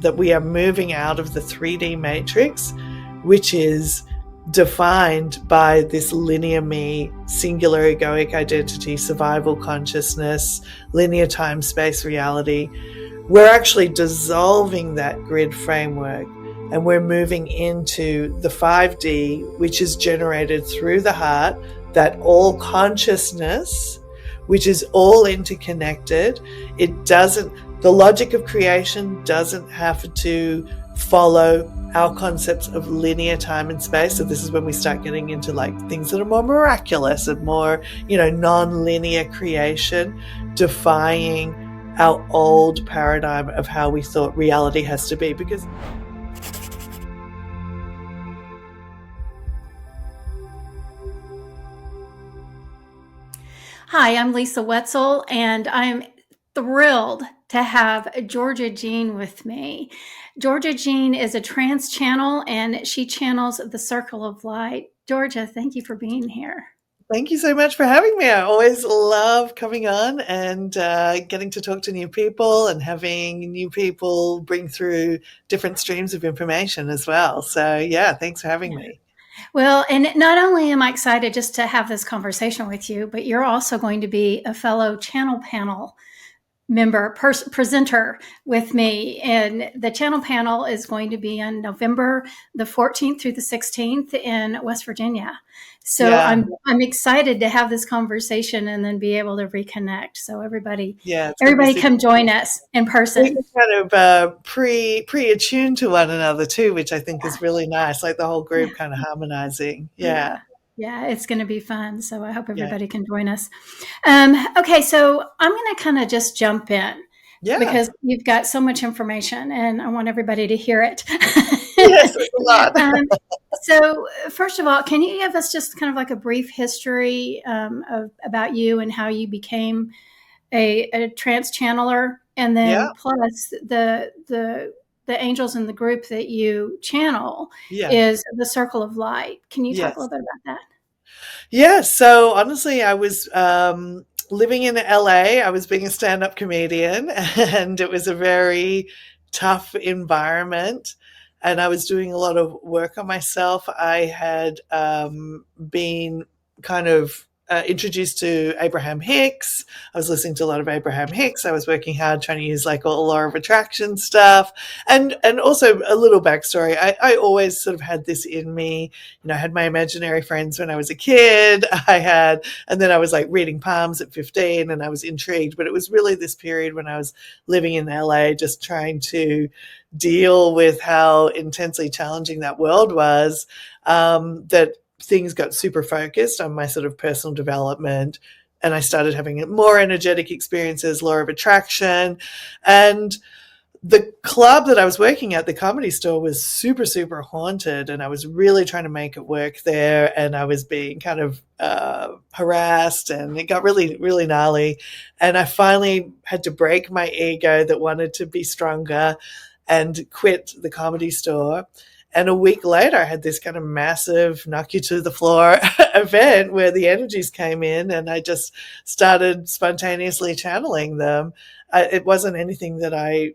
that we are moving out of the 3D matrix, which is defined by this linear me, singular egoic identity, survival consciousness, linear time space reality. We're actually dissolving that grid framework, and we're moving into the 5D, which is generated through the heart, that all consciousness, which is all interconnected. The logic of creation doesn't have to follow our concepts of linear time and space. So this is when we start getting into like things that are more miraculous and more, non-linear creation, defying our old paradigm of how we thought reality has to be. Because Hi, I'm Lisa Wetzel, and I'm thrilled to have Georgia Jean with me. Georgia Jean is a trance channel, and she channels the Circle of Light. Georgia, thank you for being here. thank you so much for having me. I always love coming on and getting to talk to new people and having new people bring through different streams of information as well. So yeah, thanks for having me. Well, and not only am I excited just to have this conversation with you, but you're also going to be a fellow channel panel member, presenter with me. And the channel panel is going to be on November the 14th through the 16th in West Virginia. So yeah. I'm excited to have this conversation and then be able to reconnect. So everybody come join us in person. We're kind of pre-attuned to one another too, which I think is really nice, like the whole group kind of harmonizing. Yeah, it's going to be fun. So I hope everybody can join us. Okay, so I'm going to kind of just jump in because you've got so much information and I want everybody to hear it. Yes, it's a lot. So first of all, can you give us just kind of like a brief history about you and how you became a trance channeler, and then plus the angels in the group that you channel is the Circle of Light. Can you talk a little bit about that? Yeah. So honestly, I was living in LA. I was being a stand-up comedian, and it was a very tough environment. And I was doing a lot of work on myself. I had been kind of introduced to Abraham Hicks. I was listening to a lot of Abraham Hicks. I was working hard trying to use like all law of attraction stuff. And also a little backstory. I always sort of had this in me. I had my imaginary friends when I was a kid. And then I was like reading palms at 15 and I was intrigued. But it was really this period when I was living in LA, just trying to deal with how intensely challenging that world was, that things got super focused on my sort of personal development, and I started having more energetic experiences, law of attraction. And the club that I was working at, the Comedy Store, was super, super haunted, and I was really trying to make it work there, and I was being kind of harassed, and it got really, really gnarly. And I finally had to break my ego that wanted to be stronger and quit the Comedy Store. And a week later, I had this kind of massive knock you to the floor event where the energies came in, and I just started spontaneously channeling them. It wasn't anything that I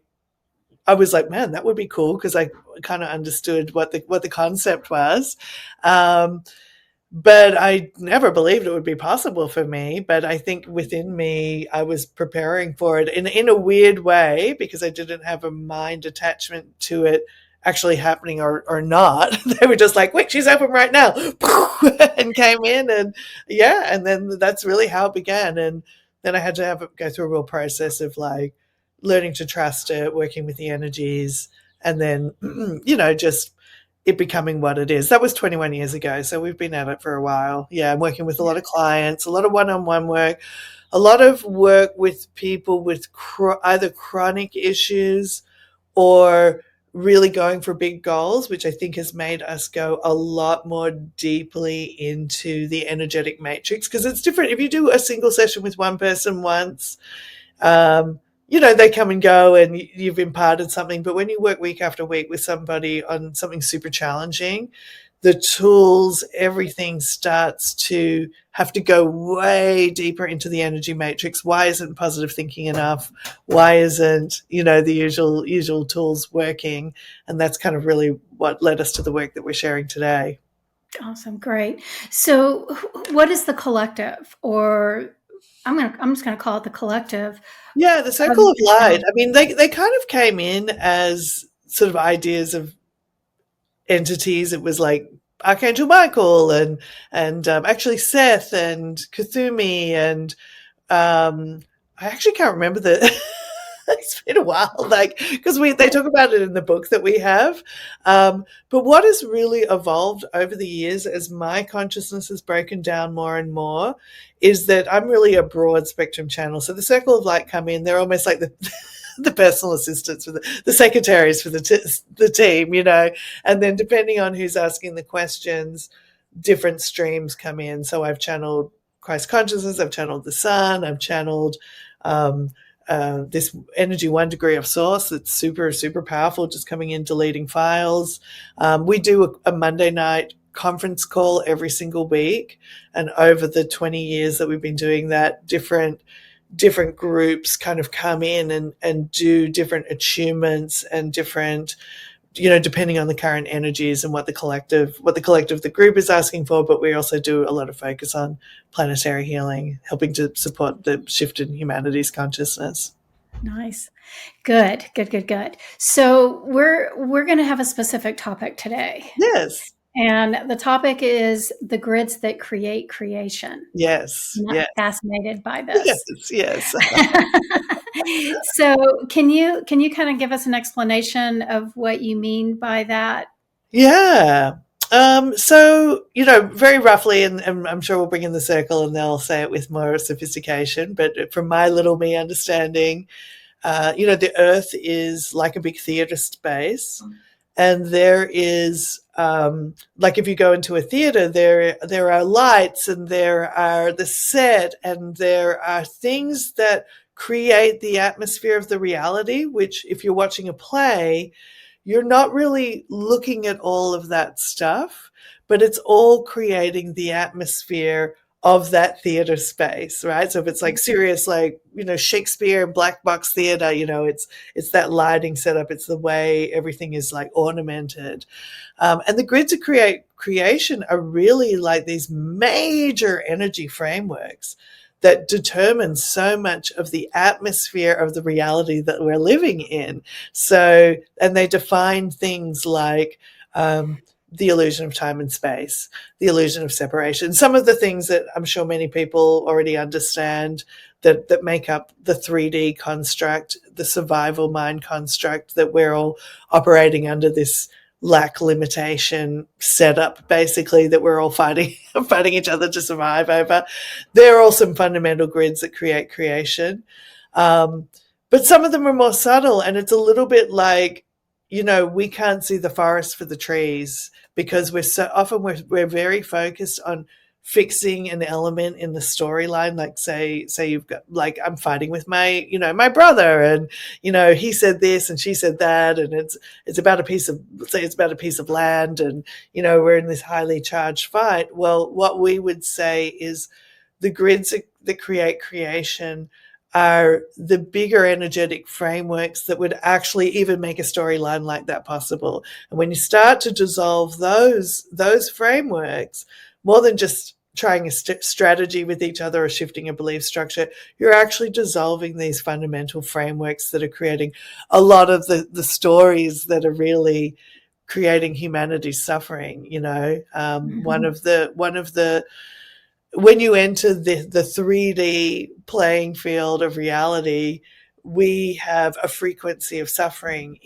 was like, man, that would be cool, because I kind of understood what the concept was. But I never believed it would be possible for me. But I think within me, I was preparing for it in a weird way, because I didn't have a mind attachment to it actually happening or not. They were just like, wait, she's open right now, and came in, and then that's really how it began. And then I had to go through a real process of like learning to trust it, working with the energies, and then just it becoming what it is. That was 21 years ago, so we've been at it for a while. I'm working with a lot of clients, a lot of one-on-one work, a lot of work with people with either chronic issues or really going for big goals, which I think has made us go a lot more deeply into the energetic matrix, because it's different. If you do a single session with one person once, they come and go and you've imparted something. But when you work week after week with somebody on something super challenging, the tools, everything starts to have to go way deeper into the energy matrix. Why isn't positive thinking enough? Why isn't, the usual tools working? And that's kind of really what led us to the work that we're sharing today. Awesome. Great. So what is the collective, or I'm just going to call it the collective Yeah, the of circle of the light. channel? I mean, they kind of came in as sort of ideas of entities. It was like Archangel Michael and actually Seth and Kuthumi and I actually can't remember the. It's been a while, like because they talk about it in the book that we have. But what has really evolved over the years as my consciousness has broken down more and more is that I'm really a broad spectrum channel. So the circle of light come in; they're almost like the the personal assistants for the secretaries for the team, and then depending on who's asking the questions, different streams come in. So I've channeled Christ consciousness, I've channeled the sun, I've channeled um, this energy 1 degree of source that's super, super powerful, just coming in, deleting files. We do a Monday night conference call every single week. And over the 20 years that we've been doing that, different groups kind of come in and do different attunements and different, depending on the current energies and what the collective the group is asking for. But we also do a lot of focus on planetary healing, helping to support the shift in humanity's consciousness. Nice. Good. Good. Good. Good. So we're going to have a specific topic today, Yes. and the topic is the grids that create creation. Yes. I'm Yes. fascinated by Yes. this. Yes. So can you kind of give us an explanation of what you mean by that? Yeah. So, very roughly, and I'm sure we'll bring in the circle and they'll say it with more sophistication, but from my little me understanding, the earth is like a big theater space. And there is, like if you go into a theater, there are lights and there are the set and there are things that create the atmosphere of the reality, which if you're watching a play, you're not really looking at all of that stuff, but it's all creating the atmosphere of that theater space, right? So if it's like serious, like, Shakespeare and black box theater, it's that lighting setup, it's the way everything is like ornamented. And the grids of creation are really like these major energy frameworks that determine so much of the atmosphere of the reality that we're living in. So, and they define things like the illusion of time and space, the illusion of separation, some of the things that I'm sure many people already understand that make up the 3D construct, the survival mind construct that we're all operating under, this lack limitation setup, basically, that we're all fighting each other to survive over. There are some fundamental grids that create creation. But some of them are more subtle, and it's a little bit like, we can't see the forest for the trees because we're very focused on fixing an element in the storyline. Like say you've got, like, I'm fighting with my brother, and he said this and she said that, and it's about a piece of, let's say it's about a piece of land, and we're in this highly charged fight. Well, what we would say is the grids that create creation are the bigger energetic frameworks that would actually even make a storyline like that possible. And when you start to dissolve those frameworks, more than just trying a strategy with each other or shifting a belief structure, you're actually dissolving these fundamental frameworks that are creating a lot of the stories that are really creating humanity's suffering. One Mhm. of the when you enter the 3D playing field of reality, we have a frequency of suffering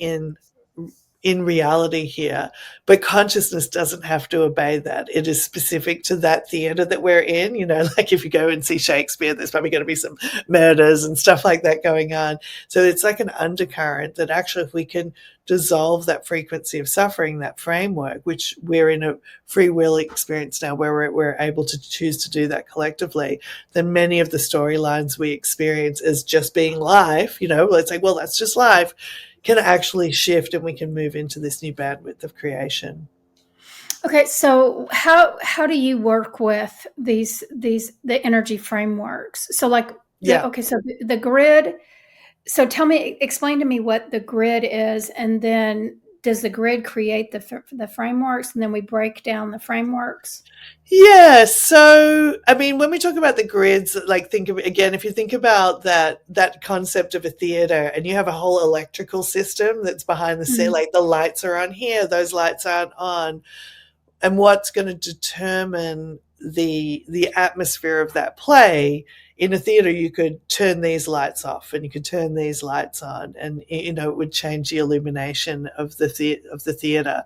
in reality here, but consciousness doesn't have to obey that. It is specific to that theater that we're in. Like if you go and see Shakespeare, there's probably going to be some murders and stuff like that going on. So it's like an undercurrent that actually, if we can dissolve that frequency of suffering, that framework, which we're in a free will experience now where we're able to choose to do that collectively, then many of the storylines we experience as just being life, let's say, well, that's just life, can actually shift and we can move into this new bandwidth of creation. Okay, so how do you work with these the energy frameworks? So like Yeah. the grid. So tell me, explain to me what the grid is, and then does the grid create the frameworks, and then we break down the frameworks? Yeah, so I mean, when we talk about the grids, like think of again, if you think about that concept of a theater, and you have a whole electrical system that's behind the scene, Mm, like the lights are on here, those lights aren't on, and what's going to determine the atmosphere of that play in a theater. You could turn these lights off and you could turn these lights on, and it would change the illumination of the theater.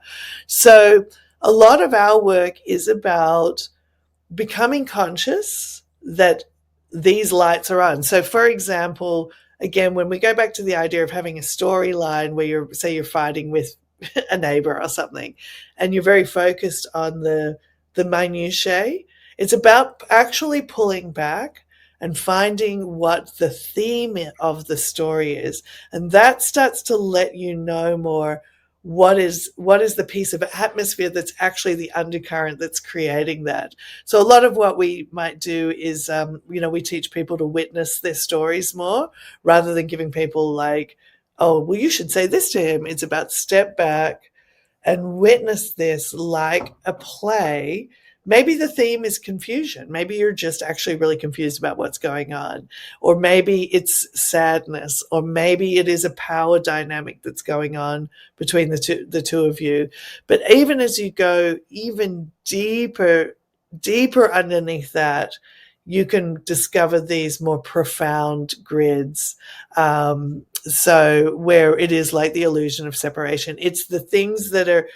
So a lot of our work is about becoming conscious that these lights are on. So, for example, again, when we go back to the idea of having a storyline where you're fighting with a neighbor or something, and you're very focused on the minutiae, it's about actually pulling back and finding what the theme of the story is, and that starts to let you know more what is the piece of atmosphere that's actually the undercurrent that's creating that. So a lot of what we might do is, we teach people to witness their stories more rather than giving people like, oh, well, you should say this to him. It's about step back and witness this like a play. Maybe the theme is confusion. Maybe you're just actually really confused about what's going on. Or maybe it's sadness. Or maybe it is a power dynamic that's going on between the two of you. But even as you go even deeper underneath that, you can discover these more profound grids. So where it is like the illusion of separation, it's the things that are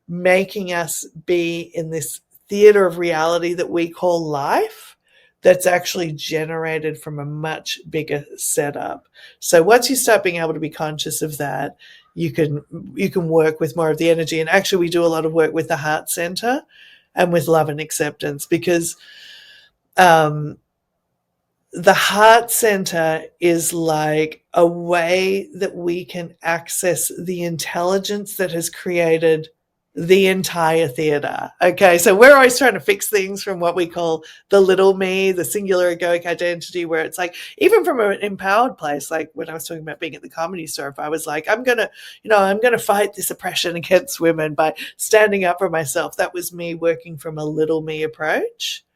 making us be in this theater of reality that we call life, that's actually generated from a much bigger setup. So once you start being able to be conscious of that, you can work with more of the energy. And actually we do a lot of work with the heart center and with love and acceptance, because um, the heart center is like a way that we can access the intelligence that has created the entire theater. Okay, so we're always trying to fix things from what we call the little me, the singular egoic identity, where it's like, even from an empowered place, like when I was talking about being at the Comedy Store, if I was like, I'm gonna fight this oppression against women by standing up for myself, that was me working from a little me approach.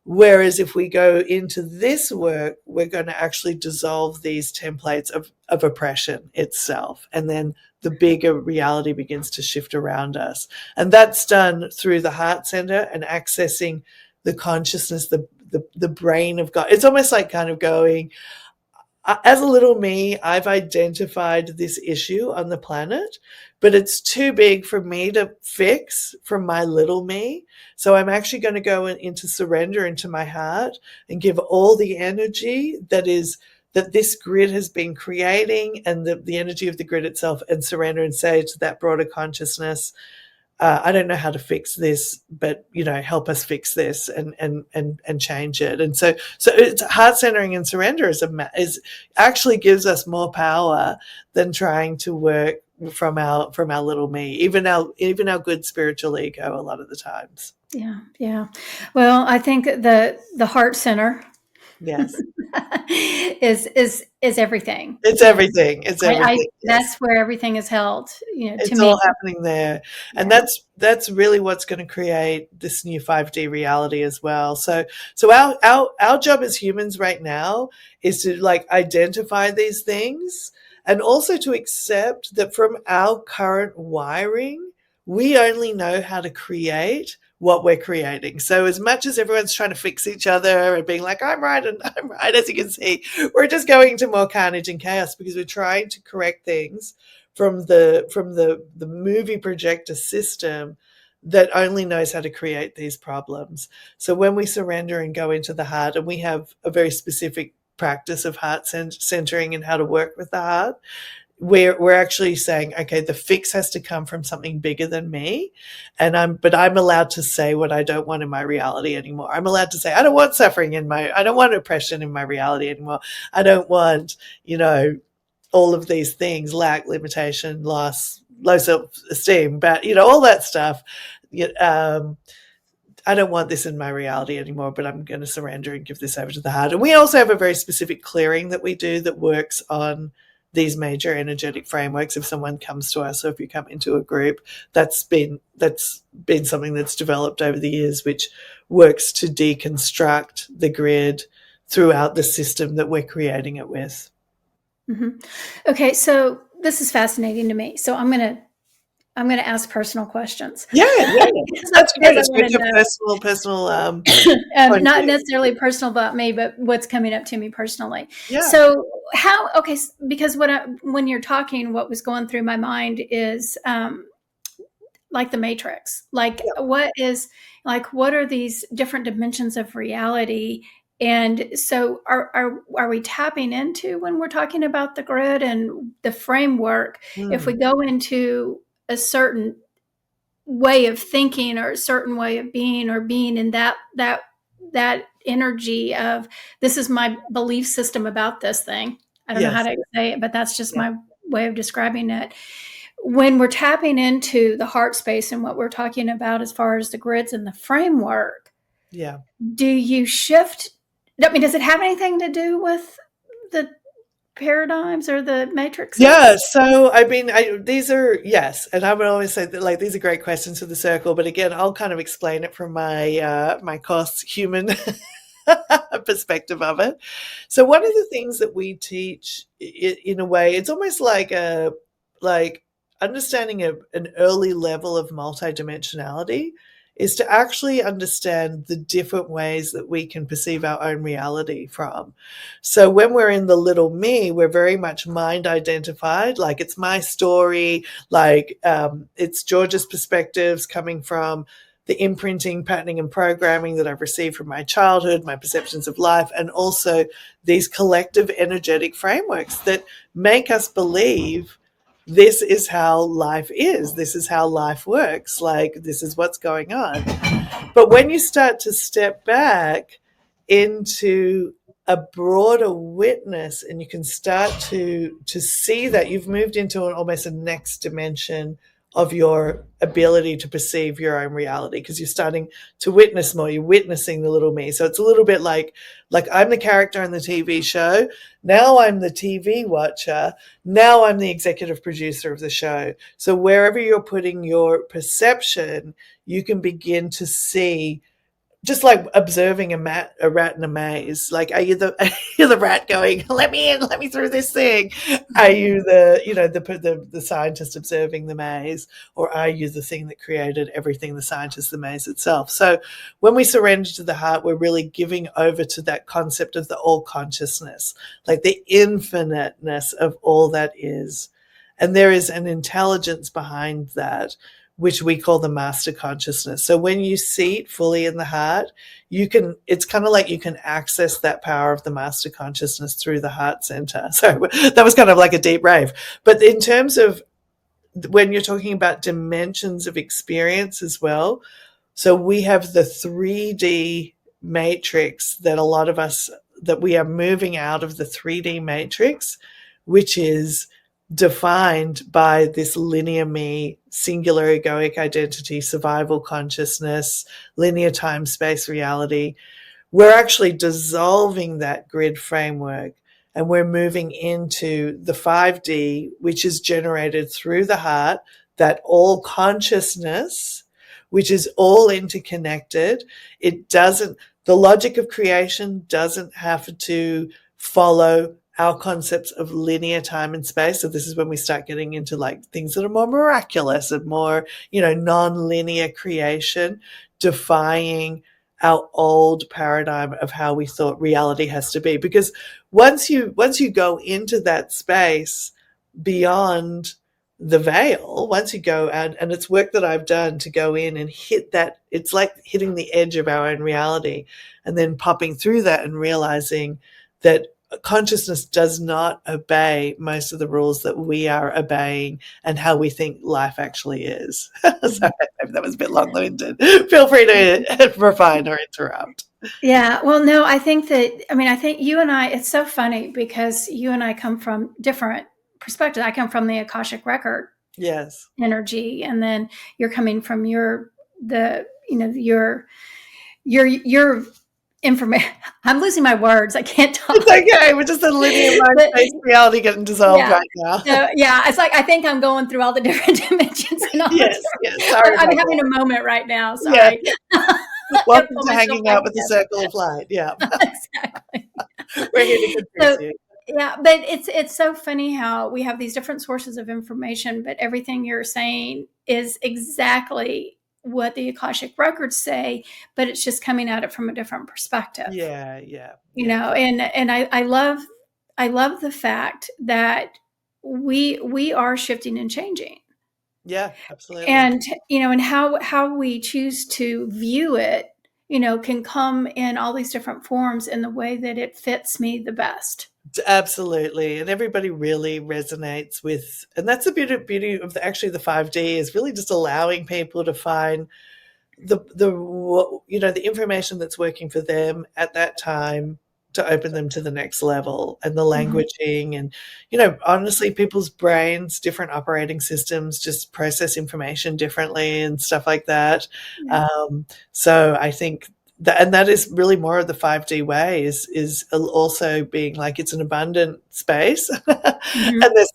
Whereas if we go into this work, we're going to actually dissolve these templates of oppression itself. And then the bigger reality begins to shift around us. And that's done through the heart center and accessing the consciousness, the brain of God. It's almost like kind of going, as a little me, I've identified this issue on the planet, but it's too big for me to fix from my little me. So I'm actually going to go into surrender into my heart and give all the energy that this grid has been creating, and the energy of the grid itself, and surrender and say to that broader consciousness, I don't know how to fix this, but help us fix this and change it. And so it's heart centering and surrender is actually gives us more power than trying to work from our little me, even our good spiritual ego a lot of the times. Yeah, yeah. Well, I think the heart center Yes, is everything. it's everything. It's I everything. Yes. That's where everything is held. To It's me. all happening there. And Yeah. that's really what's going to create this new 5D reality as well. So our job as humans right now is to like identify these things, and also to accept that from our current wiring, we only know how to create what we're creating. So as much as everyone's trying to fix each other and being like, I'm right and I'm right, as you can see, we're just going to more carnage and chaos because we're trying to correct things from the movie projector system that only knows how to create these problems. So when we surrender and go into the heart, and we have a very specific practice of heart centering and how to work with the heart, we're actually saying, okay, the fix has to come from something bigger than me, but I'm allowed to say what I don't want in my reality anymore. I'm allowed to say, I don't want suffering I don't want oppression in my reality anymore. I don't want, all of these things, lack, limitation, loss, low self-esteem, but all that stuff. I don't want this in my reality anymore, but I'm going to surrender and give this over to the heart. And we also have a very specific clearing that we do that works on these major energetic frameworks. If someone comes to us, or if you come into a group, that's been something that's developed over the years, which works to deconstruct the grid throughout the system that we're creating it with. Mm-hmm. Okay, so this is fascinating to me. So I'm gonna ask personal questions. Yeah, yeah, that's Because great. I It's good want to to personal know, point of not view. necessarily personal about me, but what's coming up to me personally. Yeah. So how? Okay, because when you're talking, what was going through my mind is like the Matrix. Like what are these different dimensions of reality? And so are we tapping into when we're talking about the grid and the framework? If we Mm. go into a certain way of thinking or a certain way of being, or being in that energy of, this is my belief system about this thing. I don't know how Yes. to say it, but that's just Yeah. my way of describing it. When we're tapping into the heart space and what we're talking about as far as the grids and the framework, Yeah. do you shift? I mean, does it have anything to do with the paradigms or the Yeah, matrices? so I mean, these are yes, and I would always say that like these are great questions for the circle. But again, I'll kind of explain it from my cost human perspective of it. So one of the things that we teach, in a way, it's almost like a like understanding an early level of multidimensionality is to actually understand the different ways that we can perceive our own reality from. So when we're in the little me, we're very much mind identified. Like it's my story, like it's George's perspectives coming from the imprinting, patterning, and programming that I've received from my childhood, my perceptions of life, and also these collective energetic frameworks that make us believe this is how life is, this is how life works, like this is what's going on. But when you start to step back into a broader witness and you can start to see that you've moved into almost a next dimension of your ability to perceive your own reality, because you're starting to witness more, you're witnessing the little me. So it's a little bit like I'm the character in the TV show, now I'm the TV watcher, now I'm the executive producer of the show. So wherever you're putting your perception, you can begin to see, just like observing a rat in a maze. Like, are you the are you the rat going, "Let me in, let me through this thing"? Are you the scientist observing the maze, or are you the thing that created everything, the scientist, the maze itself? So, when we surrender to the heart, we're really giving over to that concept of the all consciousness, like the infiniteness of all that is, and there is an intelligence behind that, which we call the master consciousness. So when you see it fully in the heart, it's kind of like you can access that power of the master consciousness through the heart center. So that was kind of like a deep rave. But in terms of when you're talking about dimensions of experience as well, so we have the 3D matrix that a lot of us, that we are moving out of the 3D matrix, which is defined by this linear me, singular egoic identity, survival consciousness, linear time space reality. We're actually dissolving that grid framework and we're moving into the 5D, which is generated through the heart, that all consciousness, which is all interconnected. It doesn't, the logic of creation doesn't have to follow our concepts of linear time and space. So this is when we start getting into like things that are more miraculous and more, non-linear creation, defying our old paradigm of how we thought reality has to be. Because once you go into that space beyond the veil, once you go out, and it's work that I've done to go in and hit that, it's like hitting the edge of our own reality and then popping through that and realizing that consciousness does not obey most of the rules that we are obeying and how we think life actually is. Mhm. Sorry, that was a bit long-winded. Feel free to refine or interrupt. Yeah. Well, no, I think I think you and I, it's so funny because you and I come from different perspectives. I come from the Akashic record Yes. energy, and then you're coming from your the your information. I'm losing my words. I can't It's talk. okay. We're just a linear mind But, space reality getting dissolved yeah. right now. So yeah, it's like I think I'm going through all the different dimensions and all Yes, this. yes. Sorry I'm about having that. a moment right now. Yeah. Sorry. I can't Welcome pull to myself hanging back out with the together. circle of light. Yeah. Exactly. We're here to confuse So you. yeah, but it's so funny how we have these different sources of information, but everything you're saying is exactly what the Akashic records say, but it's just coming at it from a different perspective. Yeah, yeah, You yeah. know, and I love the fact that we are shifting and changing. Yeah, absolutely. And and how we choose to view it, can come in all these different forms in the way that it fits me the best. Absolutely. And everybody really resonates with, and that's the beauty of actually the 5D is really just allowing people to find the information that's working for them at that time to open them to the next level, and the Mhm. languaging, and honestly, people's brains, different operating systems, just process information differently and stuff like that. Yeah. So I think that, and that is really more of the 5D way, is also being like it's an abundant space Mhm. and there's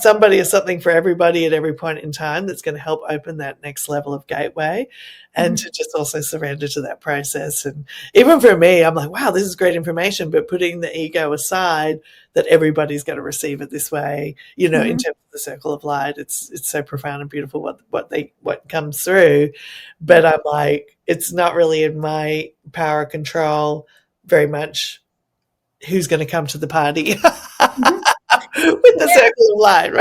somebody or something for everybody at every point in time that's going to help open that next level of gateway, and Mhm. to just also surrender to that process. And even for me, I'm like, wow, this is great information, but putting the ego aside, that everybody's going to receive it this way, in Mhm. terms of the circle of light, it's so profound and beautiful what comes through. Yeah. But I'm like, it's not really in my power control very much who's going to come to the party Mhm. with the Yeah. circle of light, Yeah.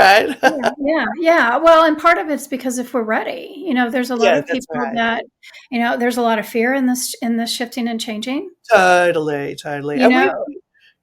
right? Yeah. Yeah. Well, and part of it's because if we're ready, there's a lot Yeah, of that's people right. that, there's a lot of fear in this shifting and changing. Totally, totally. You And we know.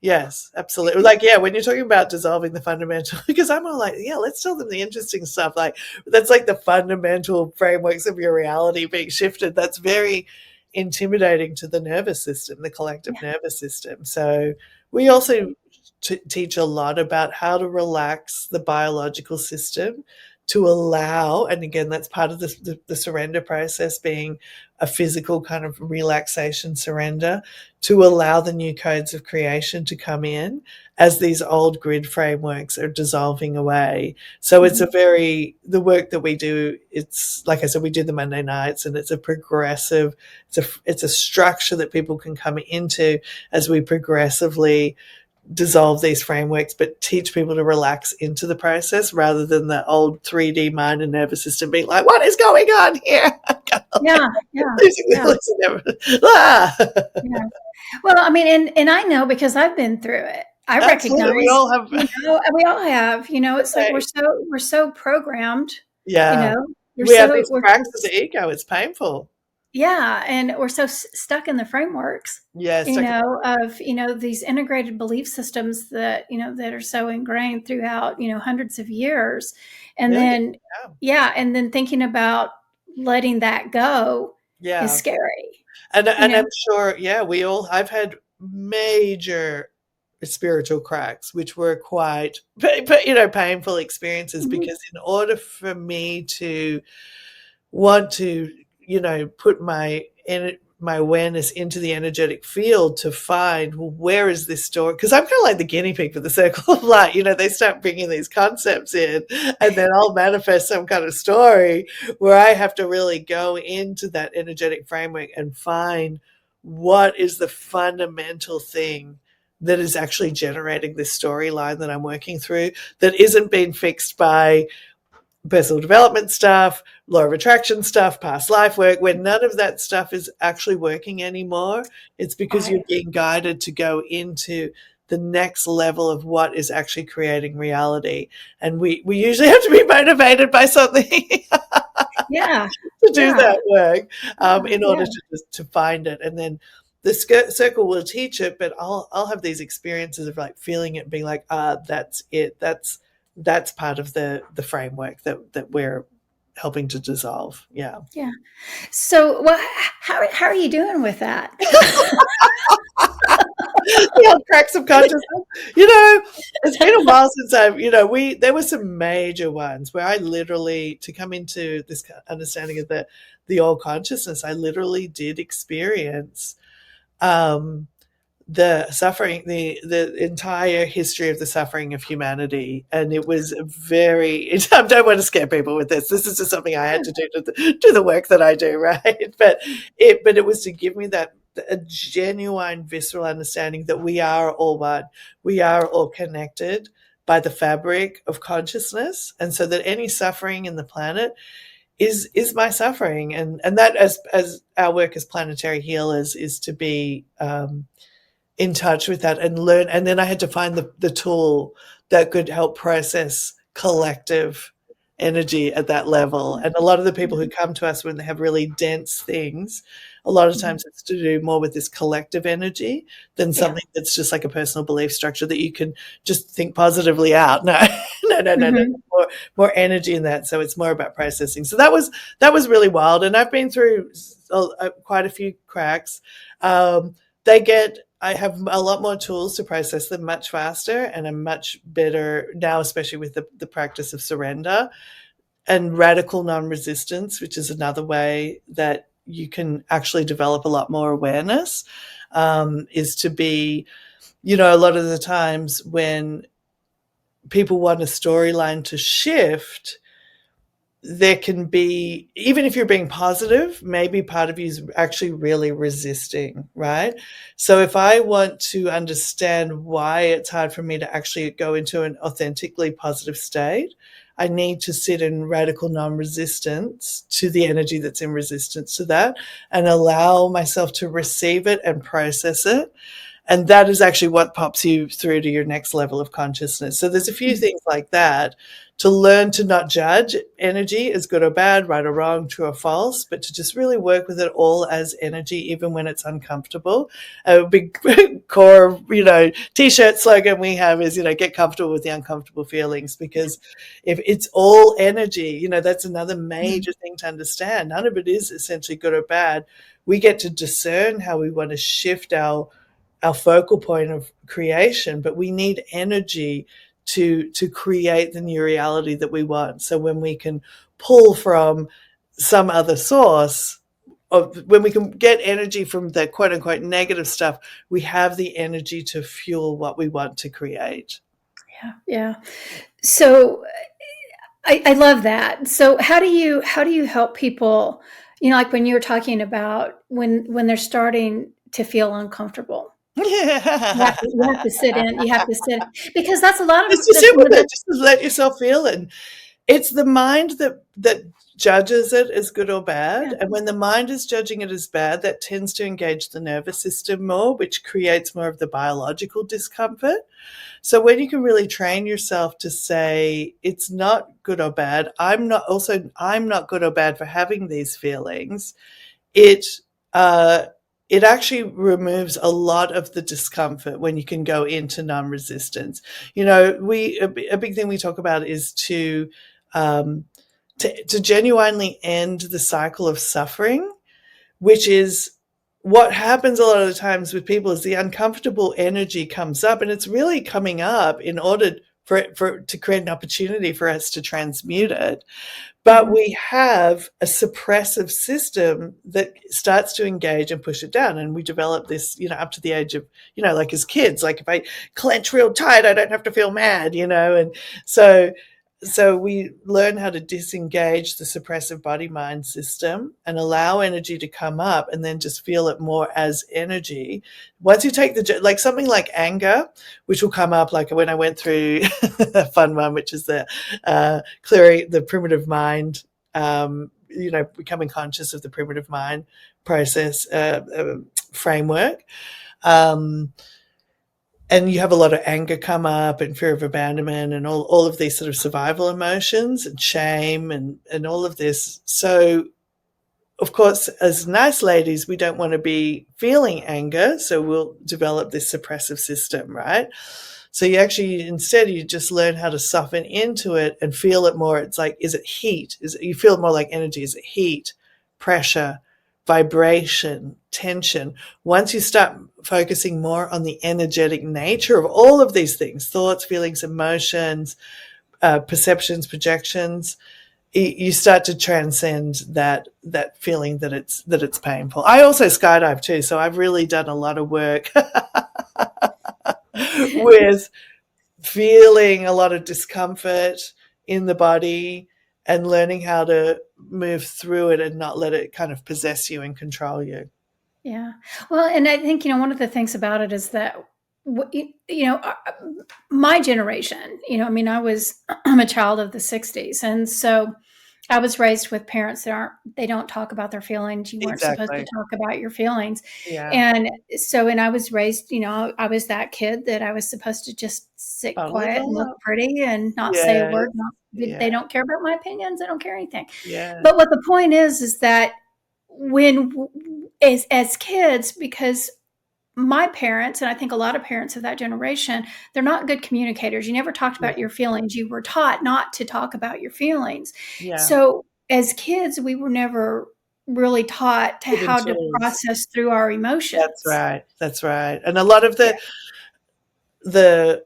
yes, absolutely. Like, yeah, when you're talking about dissolving the fundamental, because I'm all like, yeah, let's tell them the interesting stuff. Like, that's like the fundamental frameworks of your reality being shifted. That's very intimidating to the nervous system, the collective Yeah. nervous system. So we also teach a lot about how to relax the biological system to allow, and again, that's part of the surrender process, being a physical kind of relaxation surrender, to allow the new codes of creation to come in as these old grid frameworks are dissolving away. So it's Mhm. the work that we do, it's like I said, we do the Monday nights, and it's a progressive, it's a structure that people can come into as we progressively dissolve these frameworks, but teach people to relax into the process rather than the old 3D mind and nervous system being like, what is going on here? Yeah. Yeah. Yeah. Losing everything. Ah! Yeah. Well, I mean, and I know because I've been through it. I Absolutely. We recognize, all have. and we all have, it's like we're Right. so programmed, you Yeah. know, We have these we're cracks of so, the ego. It's painful. yeah, and we're so stuck in the frameworks, Yeah. Stuck in of, these integrated belief systems that, that are so ingrained throughout, hundreds of years. And millions. then, Yeah. yeah, and then thinking about letting that go is Yeah. scary, you And know? I'm sure, yeah, I've had major spiritual cracks, which were quite, painful experiences, Mhm. because in order for me to want to, put my awareness into the energetic field to find, well, where is this story? Because I'm kind of like the guinea pig for the circle of light. They start bringing these concepts in, and then I'll manifest some kind of story where I have to really go into that energetic framework and find what is the fundamental thing that is actually generating this storyline that I'm working through, that isn't being fixed by personal development stuff, law of attraction stuff, past life work, where none of that stuff is actually working anymore. It's because you're Right. being guided to go into the next level of what is actually creating reality. And we usually have to be motivated by something Yeah. to do Yeah. that work, Yeah. in order Yeah. to find it. And then the circle will teach it, but I'll have these experiences of like feeling it, being like, that's it. That's part of the framework that we're helping to dissolve. Yeah. Yeah. So, how are you doing with that? The old cracks of consciousness. It's been a while since there were some major ones where I literally, to come into this understanding of the all consciousness, I literally did experience um, the suffering, the entire history of the suffering of humanity, and it was very. I don't want to scare people with this. This is just something I had to do the work that I do, right? But it was to give me that a genuine visceral understanding that we are all one, we are all connected by the fabric of consciousness, and so that any suffering in the planet is my suffering, and that as our work as planetary healers is to be in touch with that and learn. And then I had to find the tool that could help process collective energy at that level. And a lot of the people who come to us when they have really dense things, a lot of times it's to do more with this collective energy than Yeah. something that's just like a personal belief structure that you can just think positively out. No, no. Mm-hmm. More energy in that. So it's more about processing. So that was really wild. And I've been through quite a few cracks. They get I have a lot more tools to process them much faster, and I'm much better now, especially with the practice of surrender and radical non-resistance, which is another way that you can actually develop a lot more awareness. Is to be, a lot of the times when people want a storyline to shift, there can be, even if you're being positive, maybe part of you is actually really resisting, right? So if I want to understand why it's hard for me to actually go into an authentically positive state, I need to sit in radical non-resistance to the energy that's in resistance to that and allow myself to receive it and process it. And that is actually what pops you through to your next level of consciousness. So there's a few things like that to learn to not judge energy as good or bad, right or wrong, true or false, but to just really work with it all as energy, even when it's uncomfortable. A big core, t-shirt slogan we have is, get comfortable with the uncomfortable feelings, because if it's all energy, that's another major thing to understand. None of it is essentially good or bad. We get to discern how we want to shift our focal point of creation, but we need energy to create the new reality that we want. So when we can pull from some other source, or when we can get energy from the quote unquote negative stuff, we have the energy to fuel what we want to create. Yeah. Yeah. So I love that. So how do you help people, like when you were talking about when they're starting to feel uncomfortable? You have to sit in, you have to sit, because that's a lot of Just to that's sit some with of it, the just to let yourself feel it. It's the mind that judges it as good or bad, yeah. and when the mind is judging it as bad, that tends to engage the nervous system more, which creates more of the biological discomfort. So when you can really train yourself to say, it's not good or bad, I'm not good or bad for having these feelings, it uh, it actually removes a lot of the discomfort when you can go into non-resistance. A big thing we talk about is um, to genuinely end the cycle of suffering, which is what happens a lot of the times with people is the uncomfortable energy comes up, and it's really coming up in order for to create an opportunity for us to transmute it. But Mhm. we have a suppressive system that starts to engage and push it down. And we develop this, up to the age of, like as kids, like if I clench real tight, I don't have to feel mad, And so we learn how to disengage the suppressive body mind system and allow energy to come up, and then just feel it more as energy. Once you take like something like anger, which will come up, like when I went through a fun one, which is the clearing the primitive mind, becoming conscious of the primitive mind process framework. Um, and you have a lot of anger come up, and fear of abandonment, and all of these sort of survival emotions, and shame, and all of this. So of course, as nice ladies, we don't want to be feeling anger, so we'll develop this suppressive system, right? So instead you just learn how to soften into it and feel it more. It's like, is it heat? You feel it more like energy? Is it heat, pressure, vibration, tension. Once you start focusing more on the energetic nature of all of these things, thoughts, feelings, emotions, perceptions, projections, you start to transcend that feeling that it's painful. I also skydive too, so I've really done a lot of work with feeling a lot of discomfort in the body and learning how to move through it and not let it kind of possess you and control you. Yeah. Well, and I think, one of the things about it is that, my generation, I mean, I'm a child of the 60s. And so I was raised with parents they don't talk about their feelings. You weren't supposed to Exactly. talk about your feelings. Yeah. And so, and I was raised, I was that kid that I was supposed to just sit Bottle it quiet and all look up. pretty and not say a Yes. word. They Yeah. don't care about my opinions. They don't care anything. Yeah. But what the point is that when, as kids, because my parents, and I think a lot of parents of that generation, they're not good communicators. You never talked about Yeah. your feelings. You were taught not to talk about your feelings. Yeah. So as kids, we were never really taught to Given how to tools. process through our That's emotions. right. That's right. And a lot of Yeah. the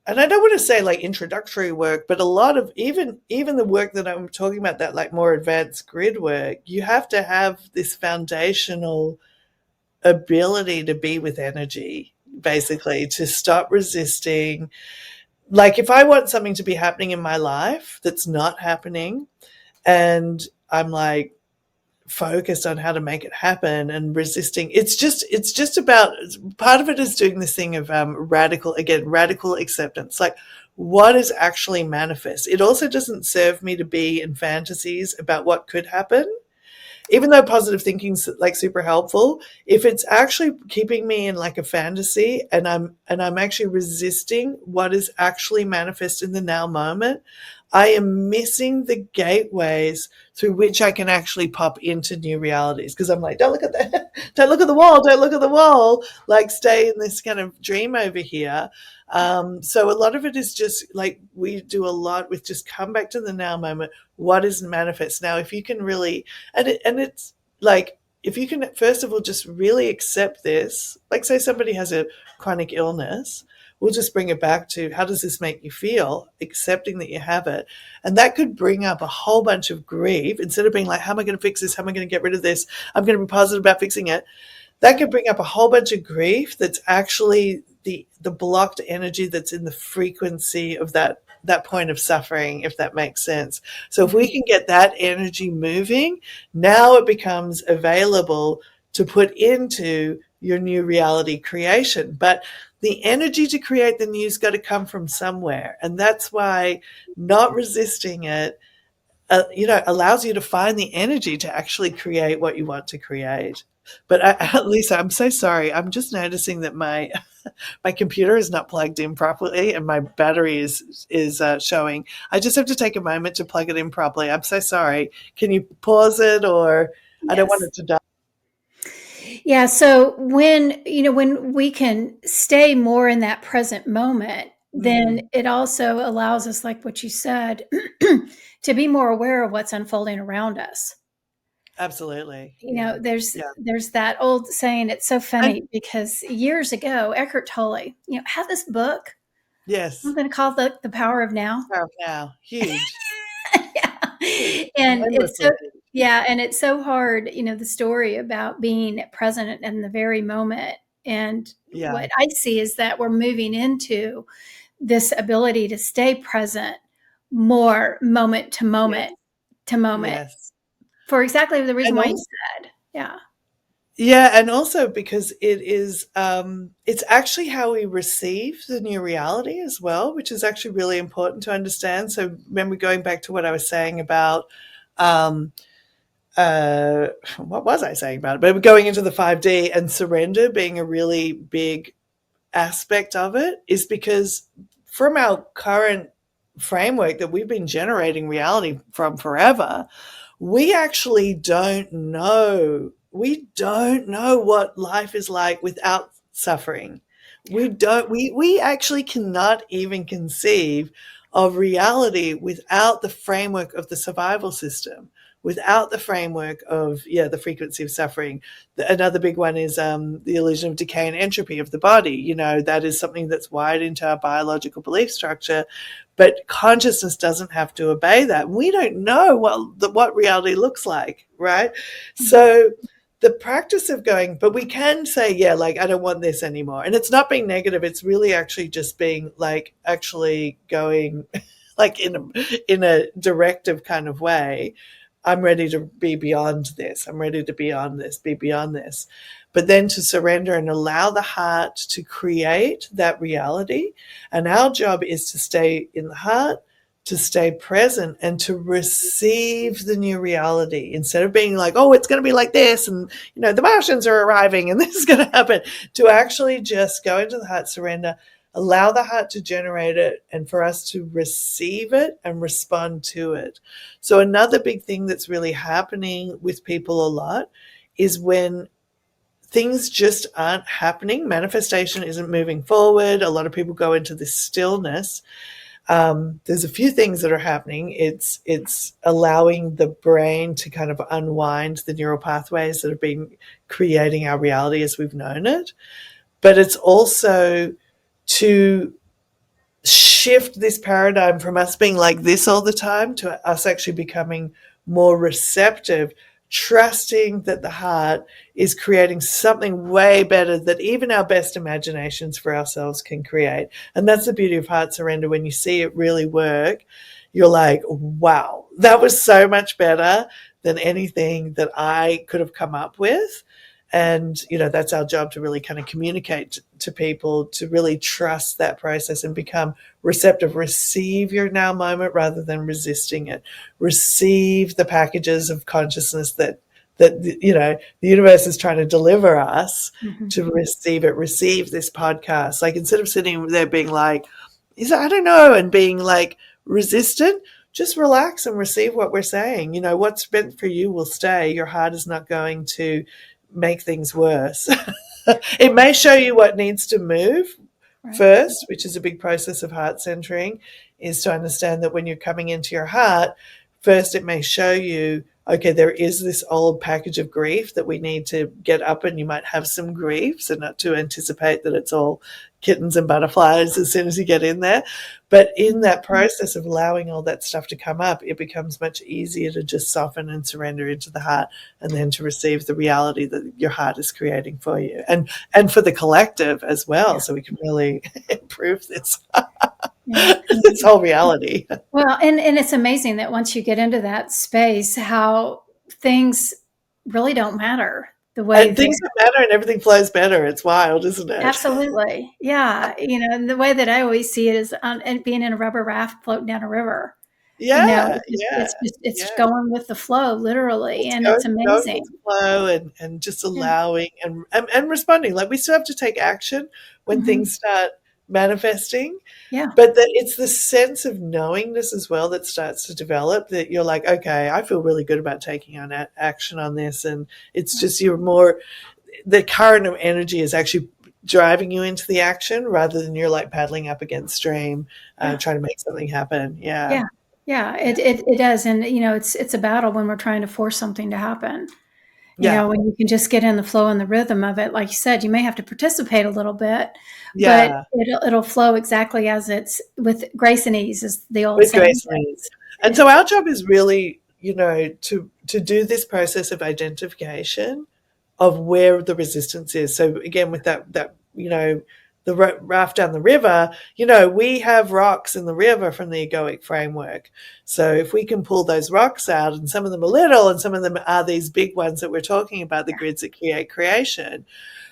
and I don't want to say like introductory work, but a lot of even the work that I'm talking about, that like more advanced grid work, you have to have this foundational ability to be with energy, basically, to stop resisting. Like if I want something to be happening in my life that's not happening, and I'm like focused on how to make it happen and resisting, it's just about, part of it is doing this thing of radical acceptance, like what is actually manifest. It also doesn't serve me to be in fantasies about what could happen, even though positive thinking's like super helpful. If it's actually keeping me in like a fantasy, and I'm actually resisting what is actually manifest in the now moment, I am missing the gateways through which I can actually pop into new realities. Because I'm like, don't look at that, don't look at the wall, don't look at the wall, like stay in this kind of dream over here. So a lot of it is just like we do a lot with just come back to the now moment. What is manifest now? If you can really, and it's like, if you can first of all just really accept this, like say somebody has a chronic illness, we'll just bring it back to how does this make you feel, accepting that you have it. And that could bring up a whole bunch of grief. Instead of being like, how am I going to fix this, how am I going to get rid of this, I'm going to be positive about fixing it, that could bring up a whole bunch of grief that's actually the blocked energy that's in the frequency of that point of suffering, if that makes sense. So if we Mhm. can get that energy moving, now it becomes available to put into your new reality creation. But the energy to create the new's got to come from somewhere. And that's why not resisting it, allows you to find the energy to actually create what you want to create. But Lisa, I'm so sorry. I'm just noticing that my computer is not plugged in properly, and my battery is showing. I just have to take a moment to plug it in properly. I'm so sorry. Can you pause it, or I don't want Yes. it to die? Yeah. So when we can stay more in that present moment, Mm, then it also allows us, like what you said, to be more aware of what's unfolding around us. absolutely. You Yeah. know, there's Yeah. there's that old saying. It's so And funny because years ago, Eckhart Tolle, had this book, yes, something called the Power of Now. power of now, huge, Yeah. huge, And it's endlessly so huge. yeah, and it's so hard, the story about being present in the very moment. And Yeah. what I see is that we're moving into this ability to stay present more moment to Yes. moment to moment Yes. for exactly the reason And why you also, said. Yeah. yeah, and also because it's actually how we receive the new reality as well, which is actually really important to understand. So remember, going back to what I was saying about, um, what was I saying about it? But going into the 5D and surrender being a really big aspect of it, is because from our current framework that we've been generating reality from forever, we actually don't know. We don't know what life is like without suffering. We don't. We actually cannot even conceive of reality without the framework of the survival system, without the framework of the frequency of suffering. Another big one is the illusion of decay and entropy of the body. That is something that's wired into our biological belief structure, but consciousness doesn't have to obey that. We don't know what reality looks like, right? So the practice of going, but we can say, like, I don't want this anymore. And it's not being negative. It's really actually just being like, actually going like in a directive kind of way. I'm ready to be beyond this. I'm ready to be beyond this. But then to surrender and allow the heart to create that reality. And our job is to stay in the heart, to stay present, and to receive the new reality instead of being like, oh, it's going to be like this, and the Martians are arriving and this is going to happen. To actually just go into the heart, surrender, allow the heart to generate it, and for us to receive it and respond to it. So another big thing that's really happening with people a lot is when things just aren't happening, manifestation isn't moving forward, a lot of people go into this stillness. There's a few things that are happening. It's allowing the brain to kind of unwind the neural pathways that have been creating our reality as we've known it. But it's also to shift this paradigm from us being like this all the time to us actually becoming more receptive, trusting that the heart is creating something way better that even our best imaginations for ourselves can create. And that's the beauty of heart surrender. When you see it really work, you're like, wow, that was so much better than anything that I could have come up with. And, that's our job, to really kind of communicate to people, to really trust that process and become receptive. Receive your now moment rather than resisting it. Receive the packages of consciousness that the universe is trying to deliver us. To receive it. Receive this podcast. Like, instead of sitting there being like, I don't know, and being like resistant, just relax and receive what we're saying. What's meant for you will stay. Your heart is not going to make things worse. It may show you what needs to move first, which is a big process of heart centering, is to understand that when you're coming into your heart, first it may show you, okay, there is this old package of grief that we need to get up, and you might have some grief, so not to anticipate that it's all kittens and butterflies as soon as you get in there. But in that process of allowing all that stuff to come up, it becomes much easier to just soften and surrender into the heart, and then to receive the reality that your heart is creating for you and for the collective as well. So we can really improve this this whole reality. Well, and it's amazing that once you get into that space, how things really don't matter the way And things don't matter and everything flows better. It's wild, isn't it? absolutely. Yeah. And the way that I always see it is and being in a rubber raft floating down a river. Yeah, It's yeah. going with the flow, literally, It's and it's going with amazing. the flow, and just Yeah. allowing and responding. Like, we still have to take action when Hmm. things start manifesting, Yeah. but that it's the sense of knowingness as well that starts to develop, that you're like, okay, I feel really good about taking on action on this. And it's just, you're more, the current of energy is actually driving you into the action rather than you're like paddling up against stream, Yeah. trying to make something happen. Yeah. Yeah. Yeah. Yeah. It does. And, it's a battle when we're trying to force something to happen. Yeah. When you can just get in the flow and the rhythm of it, like you said, you may have to participate a little bit, but Yeah. it'll flow exactly as it's with grace and ease, as the old With saying grace and ease. goes. And so our job is really, to do this process of identification of where the resistance is. So again, with that the raft down the river, we have rocks in the river from the egoic framework. So if we can pull those rocks out, and some of them are little and some of them are these big ones that we're talking about, the grids that create creation,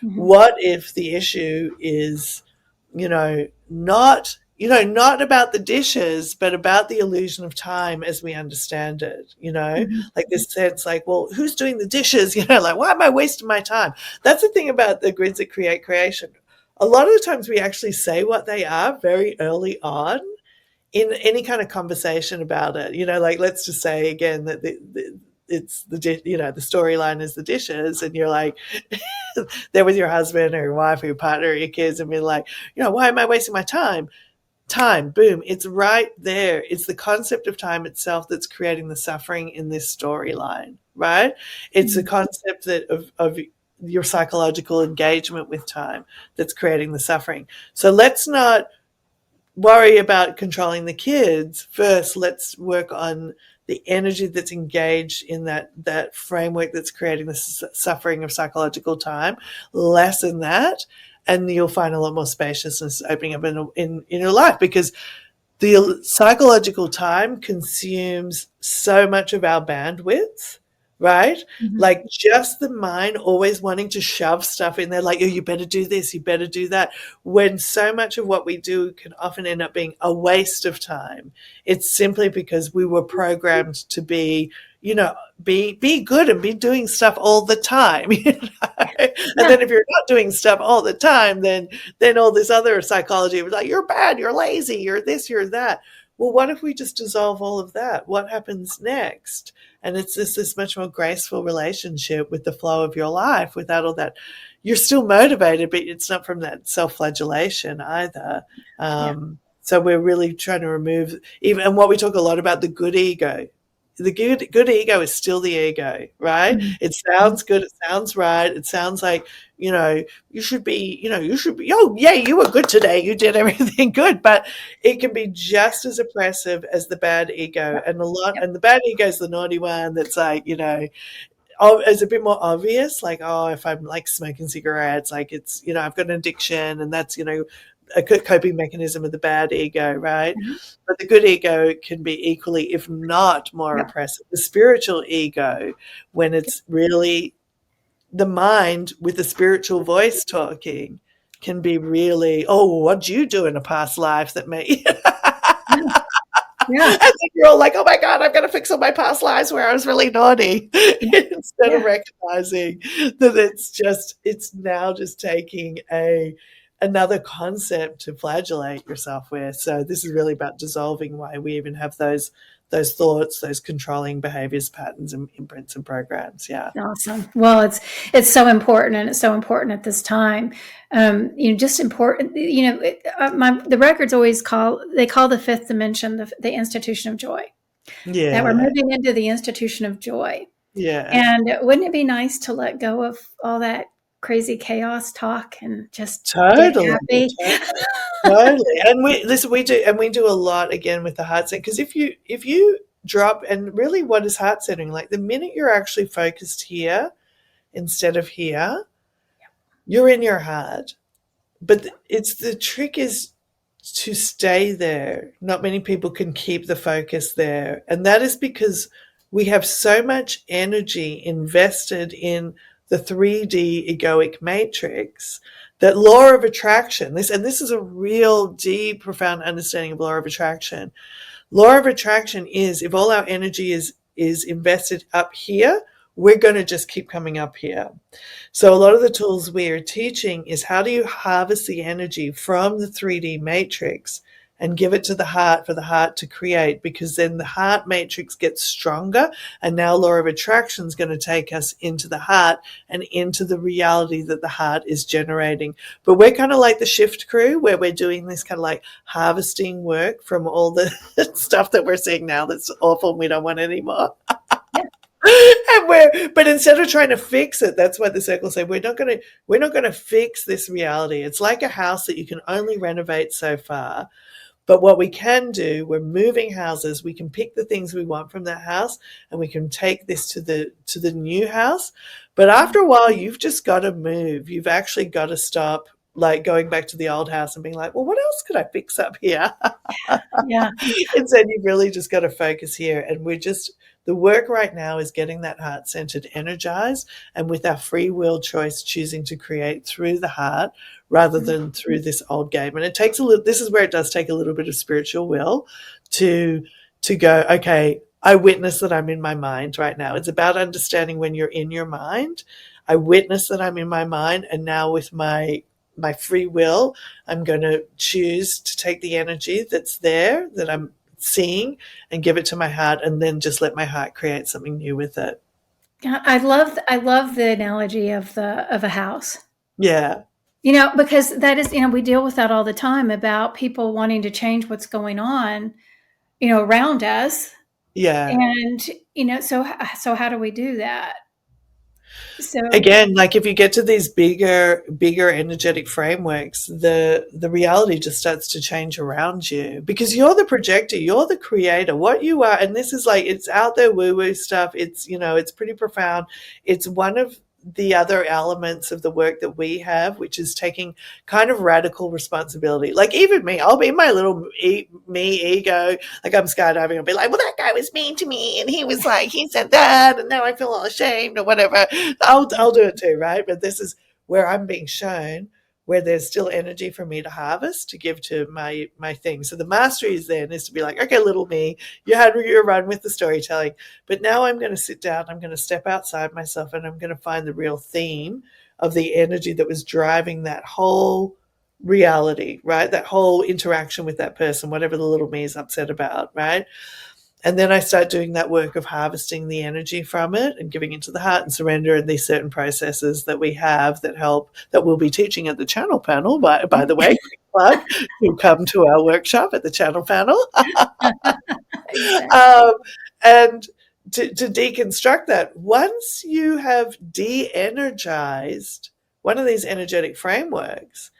Mhm. what if the issue is, not not about the dishes, but about the illusion of time as we understand it, Mhm. like this sense, like, well, who's doing the dishes? Like, why am I wasting my time? That's the thing about the grids that create creation. A lot of the times we actually say what they are very early on in any kind of conversation about it. Like, let's just say again that it's the storyline is the dishes, and you're like there with your husband or your wife or your partner or your kids, and being like, why am I wasting my time? Time, boom, it's right there. It's the concept of time itself that's creating the suffering in this storyline, right? It's the Mhm. concept that of your psychological engagement with time that's creating the suffering. So let's not worry about controlling the kids. First, let's work on the energy that's engaged in that framework that's creating the suffering of psychological time. Lessen that, and you'll find a lot more spaciousness opening up in your life, because the psychological time consumes so much of our bandwidth, right? Mhm. Like just the mind always wanting to shove stuff in there, like, oh, you better do this, you better do that. When so much of what we do can often end up being a waste of time. It's simply because we were programmed to be, be good and be doing stuff all the time. And Yeah. then if you're not doing stuff all the time, then all this other psychology was like, you're bad, you're lazy, you're this, you're that. Well, what if we just dissolve all of that? What happens next? And it's this much more graceful relationship with the flow of your life without all that. You're still motivated, but it's not from that self-flagellation either. Yeah. So we're really trying to remove even, and what we talk a lot about, the good ego. The good ego is still the ego, right? Mhm. It Mhm. sounds good, it sounds right, it sounds like, you should be, oh, yeah, you were good today, you did everything good. But it can be just as oppressive as the bad ego. Yep. Yep. And the bad ego is the naughty one that's like, oh, it's a bit more obvious. Like, oh, if I'm like smoking cigarettes, like it's, I've got an addiction, and that's, a coping mechanism of the bad ego, right? Mhm. But the good ego can be equally, if not more Yep. oppressive. The spiritual ego, when Yep. it's really the mind with the spiritual voice talking, can be really, oh, what'd you do in a past life that made Yeah. and Yeah. then you're all like, oh my God, I've got to fix all my past lives where I was really naughty. Yeah. Instead of Yeah. recognizing that it's now just taking another concept to flagellate yourself with. So this is really about dissolving why we even have those thoughts, those controlling behaviors, patterns, and imprints and programs. Yeah. Awesome. Well, it's so important, and it's so important at this time. Just important. The records always call the fifth dimension the institution of joy. That we're Yeah. moving into the institution of joy. Yeah. And wouldn't it be nice to let go of all that crazy chaos talk and just get Totally. happy? Totally. And we do a lot again with the heart center, because if you drop, and really what is heart centering, like the minute you're actually focused here instead of here, you're in your heart. But it's the trick is to stay there. Not many people can keep the focus there. And that is because we have so much energy invested in the 3D egoic matrix that law of attraction, this is a real deep, profound understanding of law of attraction. Law of attraction is, if all our energy is invested up here, we're going to just keep coming up here. So a lot of the tools we are teaching is, how do you harvest the energy from the 3D matrix and give it to the heart for the heart to create, because then the heart matrix gets stronger, and now law of attraction is going to take us into the heart and into the reality that the heart is generating. But we're kind of like the shift crew, where we're doing this kind of like harvesting work from all the stuff that we're seeing now that's awful and we don't want anymore. Yeah. But instead of trying to fix it, that's why the circles say we're not gonna fix this reality. It's like a house that you can only renovate so far. But what we can do, we're moving houses, we can pick the things we want from that house, and we can take this to the new house. But after a while, you've just got to move. You've actually got to stop, like going back to the old house and being like, well, what else could I fix up here? Yeah. Instead, you've really just got to focus here. And the work right now is getting that heart centered energized, and with our free will choice, choosing to create through the heart rather than through this old game. And this is where it does take a little bit of spiritual will to, go, okay, I witness that I'm in my mind right now. It's about understanding when you're in your mind. I witness that I'm in my mind. And now with my free will, I'm going to choose to take the energy that's there, that I'm seeing, and give it to my heart, and then just let my heart create something new with it. Yeah, I love the analogy of a house. Yeah. Because that is, we deal with that all the time about people wanting to change what's going on, around us. Yeah. And, so how do we do that? So, Again, like if you get to these bigger energetic frameworks, the reality just starts to change around you, because you're the projector, you're the creator. What you are, and this is like, it's out there woo woo stuff, it's, it's pretty profound. It's one of the other elements of the work that we have, which is taking kind of radical responsibility. Like even me, I'll be my little me ego. Like I'm skydiving, I'll be like, well, that guy was mean to me, and he was like, he said that, and now I feel all ashamed or whatever. I'll do it too, right? But this is where I'm being shown where there's still energy for me to harvest, to give to my thing. So the mastery is then is to be like, okay, little me, you had your run with the storytelling, but now I'm going to sit down, I'm going to step outside myself, and I'm going to find the real theme of the energy that was driving that whole reality, right? That whole interaction with that person, whatever the little me is upset about, right? And then I start doing that work of harvesting the energy from it and giving into the heart and surrender, and these certain processes that we have that help, that we'll be teaching at the channel panel, by the way, quick plug, you come to our workshop at the channel panel. exactly. um, and to deconstruct that, once you have de-energized one of these energetic frameworks,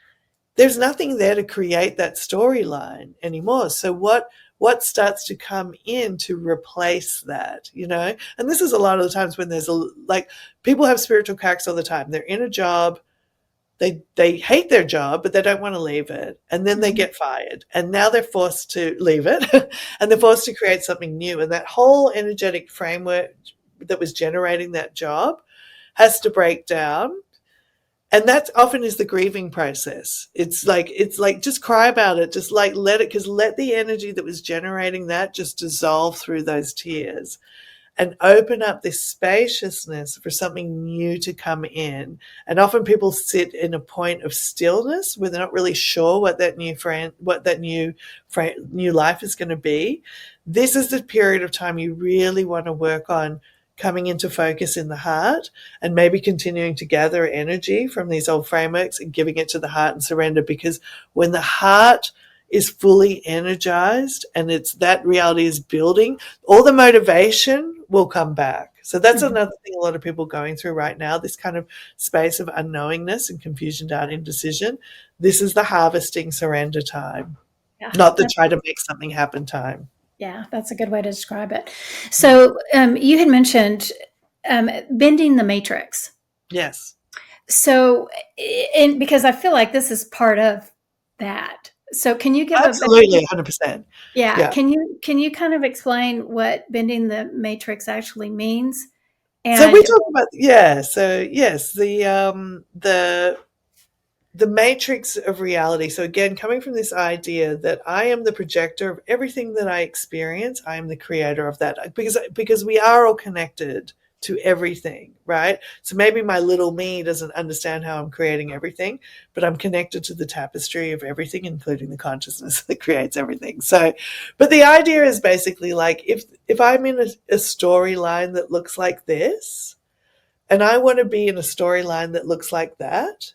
there's nothing there to create that storyline anymore. So what starts to come in to replace that, And this is a lot of the times when there's like, people have spiritual cracks all the time. They're in a job, they hate their job, but they don't want to leave it, and then they Mhm. get fired, and now they're forced to leave it, and they're forced to create something new. And that whole energetic framework that was generating that job has to break down, and that often is the grieving process. It's like just cry about it, just like let it, because let the energy that was generating that just dissolve through those tears, and open up this spaciousness for something new to come in. And often people sit in a point of stillness where they're not really sure what that new life is going to be. This is the period of time you really want to work on coming into focus in the heart, and maybe continuing to gather energy from these old frameworks and giving it to the heart and surrender. Because when the heart is fully energized and it's that reality is building, all the motivation will come back. So that's Mhm. another thing a lot of people are going through right now, this kind of space of unknowingness and confusion, doubt, indecision. This is the harvesting surrender time, Yeah, not the try to make something happen time. that's a good way to describe it. Mm. So, you had mentioned bending the matrix. Yes, So, and because I feel like this is part of that. So, can you give a absolutely, 100%. yeah? Yeah. Can you kind of explain what bending the matrix actually means? So we And talk about, yeah. So yes, the matrix of reality. So again, coming from this idea that I am the projector of everything that I experience, I am the creator of that, because we are all connected to everything, right? So maybe my little me doesn't understand how I'm creating everything, but I'm connected to the tapestry of everything, including the consciousness that creates everything. So, but the idea is basically like, if I'm in a storyline that looks like this, and I want to be in a storyline that looks like that,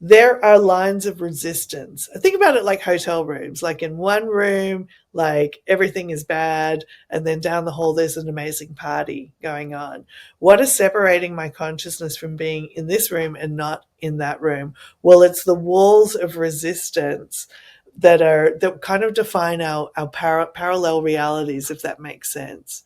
there are lines of resistance. I think about it like hotel rooms. Like in one room, like everything is bad, and then down the hall there's an amazing party going on. What is separating my consciousness from being in this room and not in that room? Well, it's the walls of resistance that kind of define our parallel realities, if that makes sense.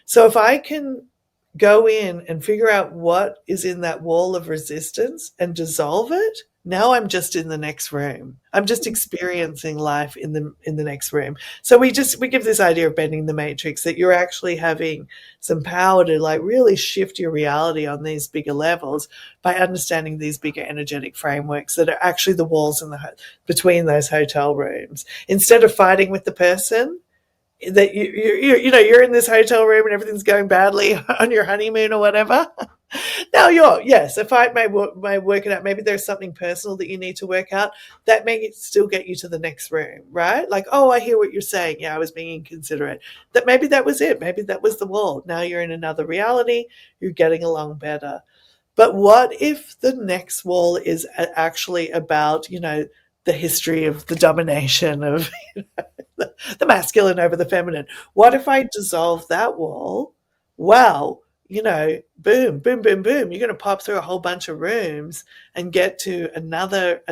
So if I can go in and figure out what is in that wall of resistance and dissolve it, now I'm just in the next room. I'm just experiencing life in the next room. So we give this idea of bending the matrix, that you're actually having some power to like really shift your reality on these bigger levels by understanding these bigger energetic frameworks that are actually the walls in between those hotel rooms. Instead of fighting with the person, that you're in this hotel room and everything's going badly on your honeymoon or whatever. Now a fight may work it out. Maybe there's something personal that you need to work out that may still get you to the next room, right? Like, oh, I hear what you're saying. Yeah, I was being inconsiderate. That maybe that was it. Maybe that was the wall. Now you're in another reality. You're getting along better. But what if the next wall is actually about, the history of the domination of the masculine over the feminine? What if I dissolve that wall? Well, boom, boom, boom, boom. You're going to pop through a whole bunch of rooms and get to another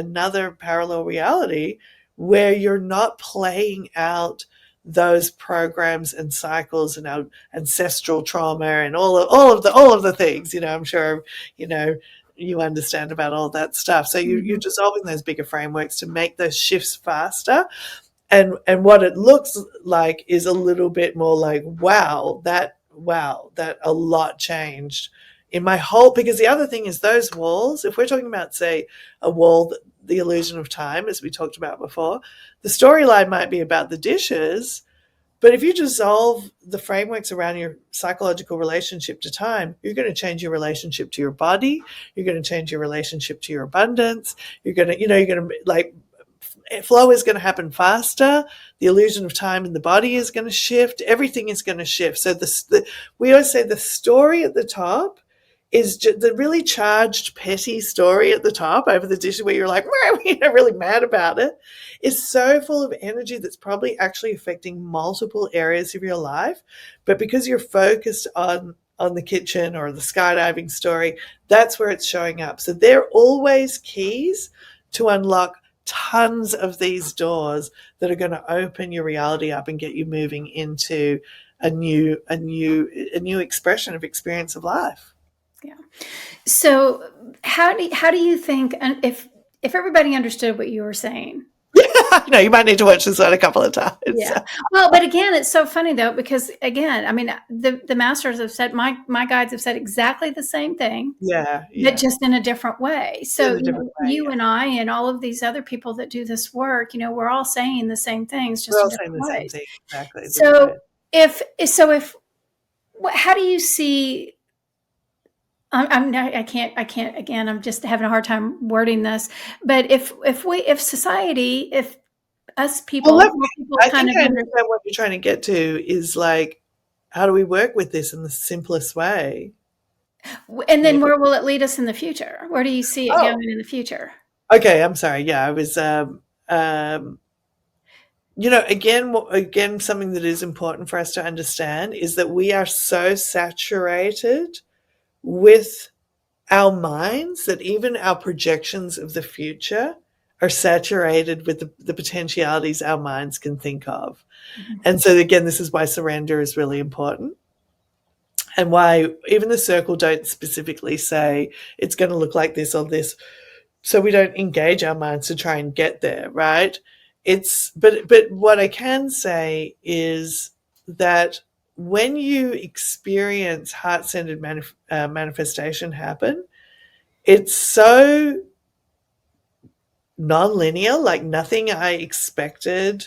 parallel reality where you're not playing out those programs and cycles and our ancestral trauma and all of the things. I'm sure you know you understand about all that stuff. So you're Mhm. dissolving those bigger frameworks to make those shifts faster, and what it looks like is a little bit more like, wow, that a lot changed in my whole. Because the other thing is, those walls, if we're talking about, say, a wall, the illusion of time, as we talked about before, the storyline might be about the dishes, but if you dissolve the frameworks around your psychological relationship to time, you're going to change your relationship to your body. You're going to change your relationship to your abundance. You're going to like, flow is going to happen faster. The illusion of time in the body is going to shift. Everything is going to shift. So we always say the story at the top is the really charged, petty story at the top over the dishes, where you're like, really mad about it, is so full of energy that's probably actually affecting multiple areas of your life. But because you're focused on the kitchen or the skydiving story, that's where it's showing up. So they're always keys to unlock tons of these doors that are going to open your reality up and get you moving into a new expression of experience of life. Yeah. So how do you think, and if everybody understood what you were saying? You might need to watch this one a couple of times. Yeah. Well, but again, it's so funny though, because again, I mean, the masters have said, my guides have said exactly the same thing, Yeah, but yeah. just in a different way. So, In a different way, you yeah. and I and all of these other people that do this work, we're all saying the same things, We're just in all saying different the same ways. thing, exactly, different So ways. if how do you see? I can't. Again, I'm just having a hard time wording this. But if society, if us Well, people, more people I kind think of I under, understand what you're trying to get to is like, how do we work with this in the simplest way? and Yeah. then where will it lead us in the future? Where do you see it Oh, going in the future? okay. I'm sorry. Yeah, I was. Um, again, something that is important for us to understand is that we are so saturated with our minds that even our projections of the future are saturated with the potentialities our minds can think of. Mhm. And so, again, this is why surrender is really important, and why even the circle don't specifically say it's going to look like this or this, so we don't engage our minds to try and get there, right? But what I can say is that when you experience heart-centered manifestation happen, it's so non-linear. Like, nothing I expected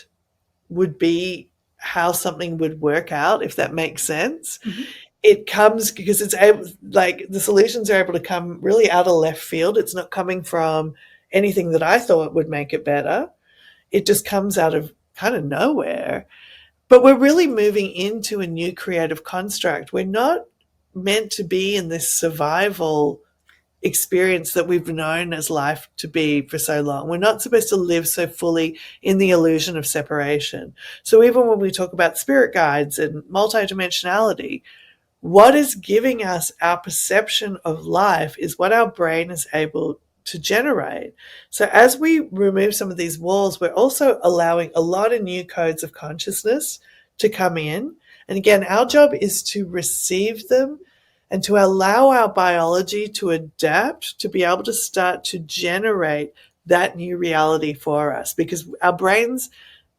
would be how something would work out, if that makes sense. Mhm. It comes because it's able, like, the solutions are able to come really out of left field. It's not coming from anything that I thought would make it better. It just comes out of kind of nowhere. But we're really moving into a new creative construct. We're not meant to be in this survival experience that we've known as life to be for so long. We're not supposed to live so fully in the illusion of separation. So even when we talk about spirit guides and multidimensionality, what is giving us our perception of life is what our brain is able to generate. So as we remove some of these walls, we're also allowing a lot of new codes of consciousness to come in. And again, our job is to receive them and to allow our biology to adapt, to be able to start to generate that new reality for us, because our brains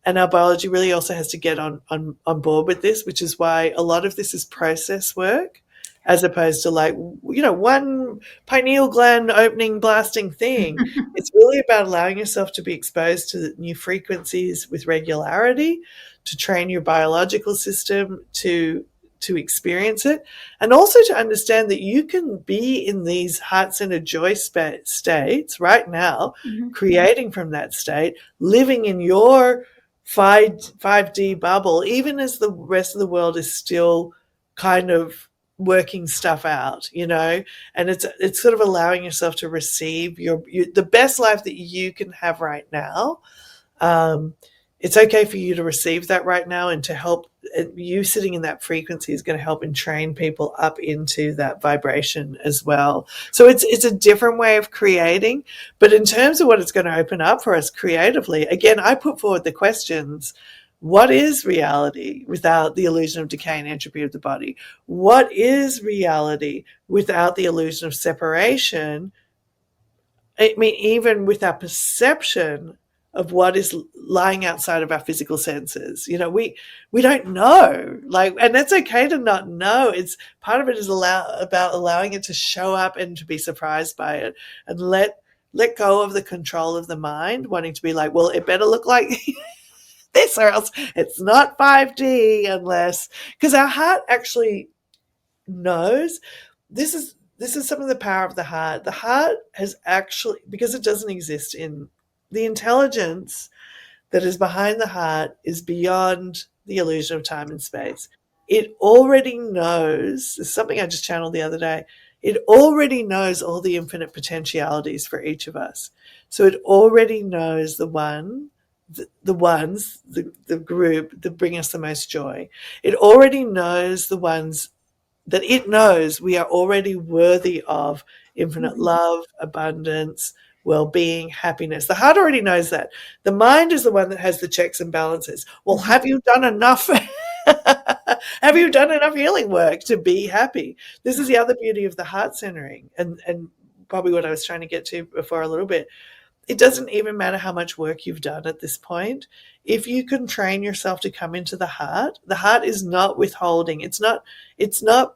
and our biology really also has to get on board with this, which is why a lot of this is process work, as opposed to, like, one pineal gland opening blasting thing. It's really about allowing yourself to be exposed to new frequencies with regularity, to train your biological system to experience it, and also to understand that you can be in these heart-centered joy states right now, Mhm. creating from that state, living in your 5D bubble, even as the rest of the world is still kind of working stuff out, and it's sort of allowing yourself to receive the best life that you can have right now. um, it's okay for you to receive that right now, and to help you sitting in that frequency is going to help and train people up into that vibration as well. So it's a different way of creating, but in terms of what it's going to open up for us creatively, again, I put forward the questions. What is reality without the illusion of decay and entropy of the body? What is reality without the illusion of separation? I mean, even with our perception of what is lying outside of our physical senses, we don't know. Like, and that's okay to not know. It's part of it is about allowing it to show up and to be surprised by it, and let go of the control of the mind, wanting to be like, well, it better look like this, or else it's not 5D, unless, because our heart actually knows. This is some of the power of the heart. The heart has actually, because it doesn't exist in the intelligence that is behind the heart, is beyond the illusion of time and space. It already knows. There's something I just channeled the other day. It already knows all the infinite potentialities for each of us. So it already knows the ones, the group that bring us the most joy. It already knows the ones that it knows we are already worthy of infinite love, abundance, well-being, happiness. The heart already knows that. The mind is the one that has the checks and balances. Well, have you done enough? Have you done enough healing work to be happy? This is the other beauty of the heart centering, and probably what I was trying to get to before a little bit. It doesn't even matter how much work you've done at this point. If you can train yourself to come into the heart is not withholding. It's not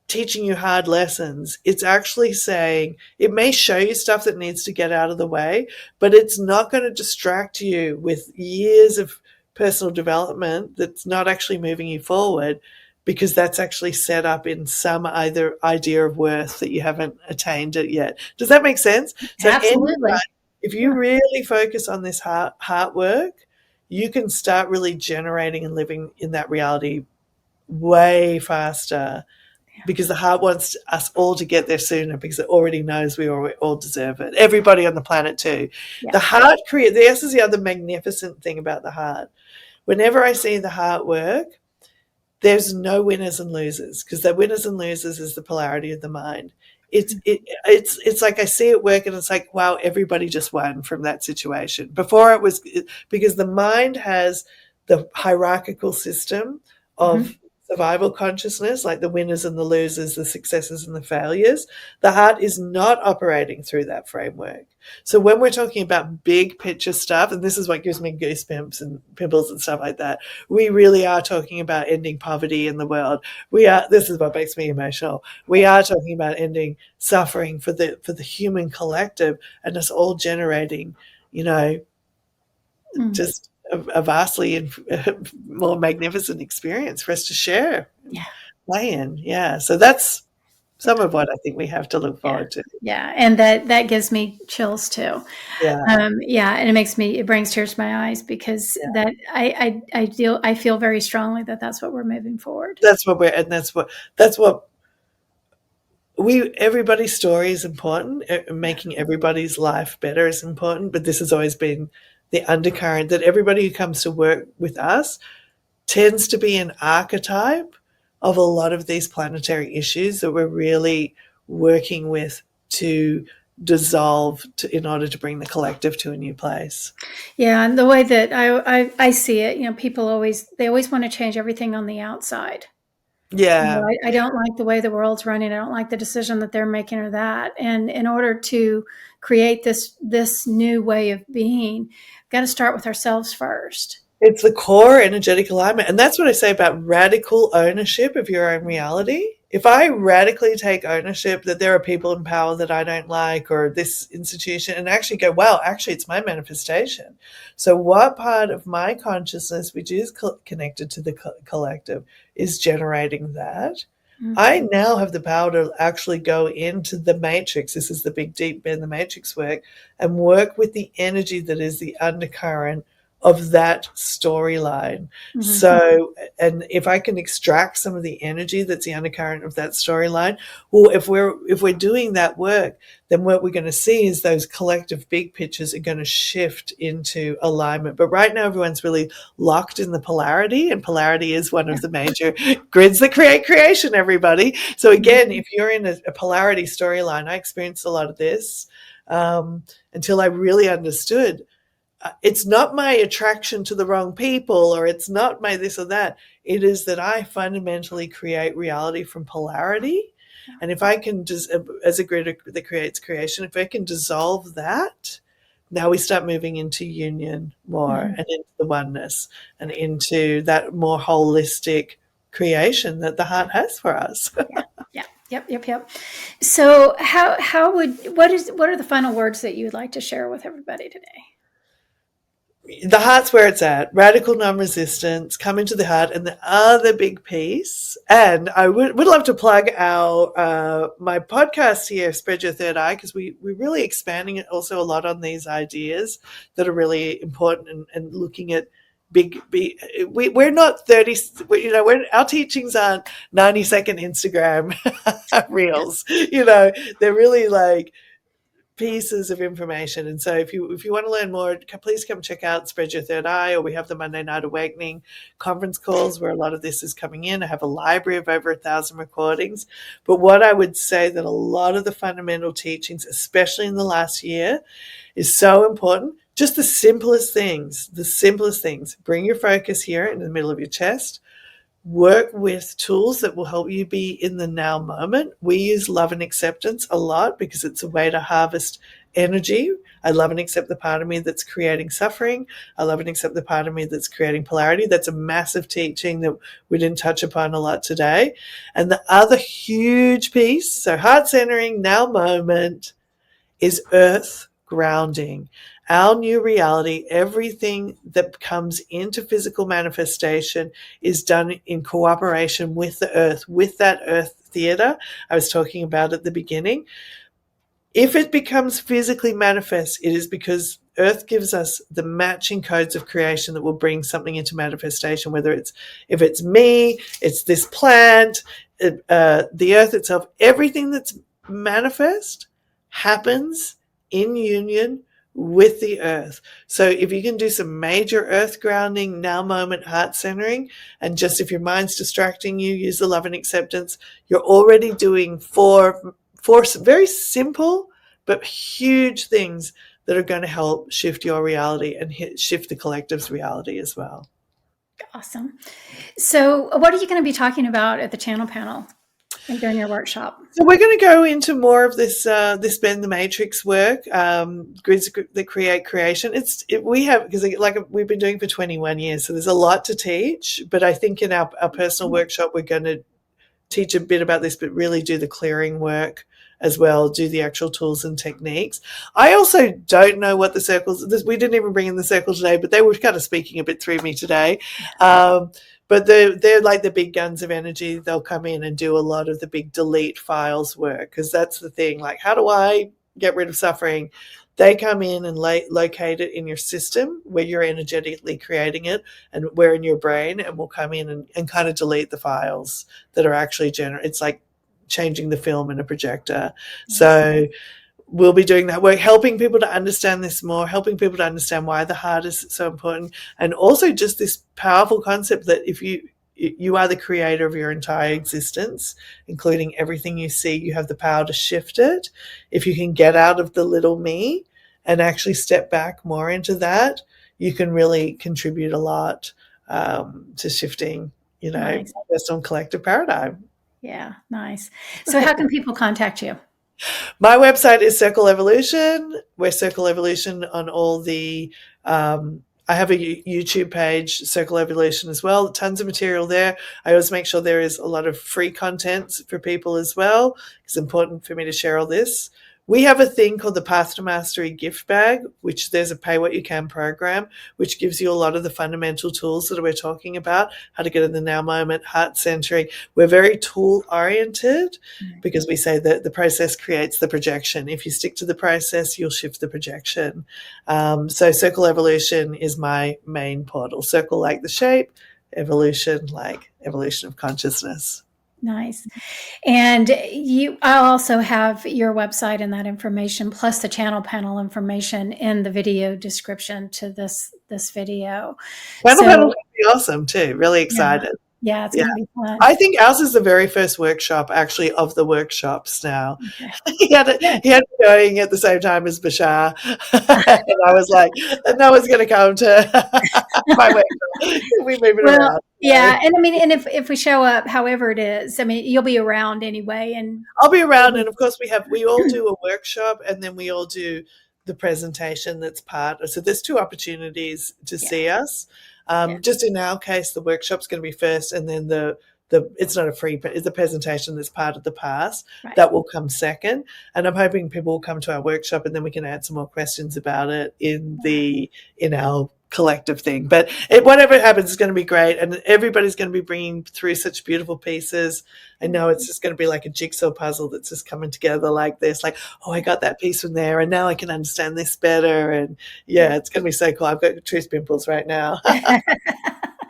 teaching you hard lessons. It's actually saying, it may show you stuff that needs to get out of the way, but it's not going to distract you with years of personal development that's not actually moving you forward, because that's actually set up in some either idea of worth that you haven't attained it yet. Does that make sense? So Absolutely. if you really focus on this heart work, you can start really generating and living in that reality way faster, because the heart wants us all to get there sooner, because it already knows we all deserve it. Everybody on the planet too. Yeah. The heart this is the other magnificent thing about the heart. Whenever I see the heart work, there's no winners and losers, because the winners and losers is the polarity of the mind. It's like I see it work, and it's like, wow, everybody just won from that situation. Before it was, because the mind has the hierarchical system of survival consciousness, like the winners and the losers, the successes and the failures. The heart is not operating through that framework. So when we're talking about big picture stuff, and this is what gives me goosebumps and pimples and stuff like that, we really are talking about ending poverty in the world. This is what makes me emotional. We are talking about ending suffering for the human collective, and us all generating, just a vastly more magnificent experience for us to share, play in. Yeah. So that's some of what I think we have to look forward to. Yeah, and that gives me chills too. Yeah. And it brings tears to my eyes, because that I feel very strongly that that's what we're moving forward. That's what everybody's story is important. Making everybody's life better is important, but this has always been the undercurrent, that everybody who comes to work with us tends to be an archetype of a lot of these planetary issues that we're really working with to dissolve in order to bring the collective to a new place. Yeah, and the way that I see it, people always want to change everything on the outside. Yeah. I don't like the way the world's running. I don't like the decision that they're making, or that. And in order to create this new way of being, got to start with ourselves first. It's the core energetic alignment. And that's what I say about radical ownership of your own reality. If I radically take ownership that there are people in power that I don't like, or this institution, and actually go, wow, actually it's my manifestation. So what part of my consciousness, which is connected to the collective, is generating that? I now have the power to actually go into the matrix. This is the big, deep bend the matrix work, and work with the energy that is the undercurrent of that storyline. Mm-hmm. So, and if I can extract some of the energy that's the undercurrent of that storyline, well, if we're doing that work, then what we're going to see is those collective big pictures are going to shift into alignment. But right now, everyone's really locked in the polarity, and polarity is one of the major grids that create creation, everybody. So again, if you're in a polarity storyline, I experienced a lot of this until I really understood it's not my attraction to the wrong people, or it's not my this or that. It is that I fundamentally create reality from polarity. And if I can just, as a grid that creates creation, if I can dissolve that, now we start moving into union more Mm-hmm. and into the oneness and into that more holistic creation that the heart has for us. Yeah. Yeah. Yep. So what are the final words that you would like to share with everybody today? The heart's where it's at. Radical non-resistance, come into the heart. And the other big piece, and I would love to plug our my podcast here, Spread Your Third Eye, because we're really expanding it also a lot on these ideas that are really important, and looking at we're not 30, our teachings aren't 90-second Instagram reels. They're really like pieces of information. And so if you want to learn more, please come check out Spread Your Third Eye, or we have the Monday Night Awakening conference calls where a lot of this is coming in. I have a library of over 1,000 recordings. But what I would say that a lot of the fundamental teachings, especially in the last year, is so important. Just the simplest things. Bring your focus here in the middle of your chest. Work with tools that will help you be in the now moment. We use love and acceptance a lot because it's a way to harvest energy. I love and accept the part of me that's creating suffering. I love and accept the part of me that's creating polarity. That's a massive teaching that we didn't touch upon a lot today. And the other huge piece, so heart centering, now moment, is earth grounding. Our new reality, everything that comes into physical manifestation is done in cooperation with the earth, with that earth theater I was talking about at the beginning. If it becomes physically manifest, it is because earth gives us the matching codes of creation that will bring something into manifestation, whether if it's me, it's this plant, the earth itself, everything that's manifest happens in union with the earth. So if you can do some major earth grounding, now moment heart centering, and just if your mind's distracting you, use the love and acceptance, you're already doing four very simple but huge things that are going to help shift your reality and shift the collective's reality as well. Awesome. So what are you going to be talking about at the channel panel and during your workshop? So we're going to go into more of this Bend the Matrix work, grids that create creation. Because like we've been doing for 21 years, so there's a lot to teach. But I think in our personal workshop, we're going to teach a bit about this, but really do the clearing work as well, do the actual tools and techniques. I also don't know what the circles, we didn't even bring in the circle today, but they were kind of speaking a bit through me today. But they're like the big guns of energy. They'll come in and do a lot of the big delete files work, because that's the thing. Like, how do I get rid of suffering? They come in and locate it in your system where you're energetically creating it, and where in your brain, and will come in and kind of delete the files that are actually it's like changing the film in a projector. So we'll be doing that work, helping people to understand this more, helping people to understand why the heart is so important, and also just this powerful concept that if you are the creator of your entire existence, including everything you see. You have the power to shift it. If you can get out of the little me and actually step back more into that, you can really contribute a lot to shifting, Nice. personal and collective paradigm. Yeah, nice. So how can people contact you? My website is Circle Evolution. We're Circle Evolution on all the I have a YouTube page, Circle Evolution as well. Tons of material there. I always make sure there is a lot of free content for people as well. It's important for me to share all this. We have a thing called the Path to Mastery gift bag, which there's a pay what you can program, which gives you a lot of the fundamental tools that we're talking about, how to get in the now moment, heart centering. We're very tool oriented because we say that the process creates the projection. If you stick to the process, you'll shift the projection. So Circle Evolution is my main portal. Circle like the shape, evolution like evolution of consciousness. Nice. And I also have your website and that information, plus the channel panel information in the video description to this video. Panel panel So would be awesome too. Really yeah, excited. yeah, it's Yeah. going to be fun. I think ours is the very first workshop, actually, of the workshops now. Okay. he had it, Yeah. he had it going at the same time as Bashar, and I was like, no one's going to come to my workshop. We move it Well, around. So yeah, and I mean, and if we show up, however it is, I mean, you'll be around anyway, and I'll be around, and of course, we all do a workshop, and then we all do the presentation that's part. So there's two opportunities to yeah, see us. yeah, Just in our case, the workshop's going to be first, and then the it's not a free, but it's a presentation that's part of the pass right. that will come second. And I'm hoping people will come to our workshop, and then we can add some more questions about it in our collective thing. But whatever happens is going to be great, and everybody's going to be bringing through such beautiful pieces. I know it's just going to be like a jigsaw puzzle that's just coming together like this. Like, oh, I got that piece from there, and now I can understand this better. And yeah, it's going to be so cool. I've got truth pimples right now.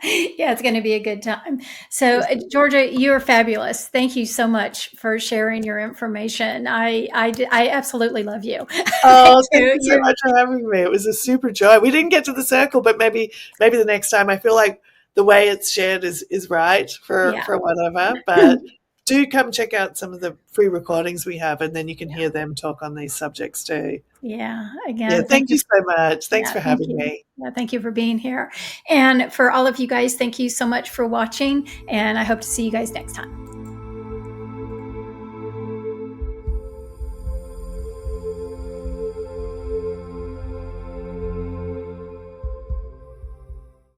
Yeah, it's going to be a good time. So, Georgia, you're fabulous. Thank you so much for sharing your information. I absolutely love you. Oh, thank you so much for having me. It was a super joy. We didn't get to the circle, but maybe the next time. I feel like the way it's shared is right for Yeah. whatever. But do come check out some of the free recordings we have, and then you can hear them talk on these subjects too. Yeah. Yeah, Again, thank thank you. you so much. Thanks Yeah, for thank having you. me. Yeah, thank you for being here. And for all of you guys, thank you so much for watching. And I hope to see you guys next time.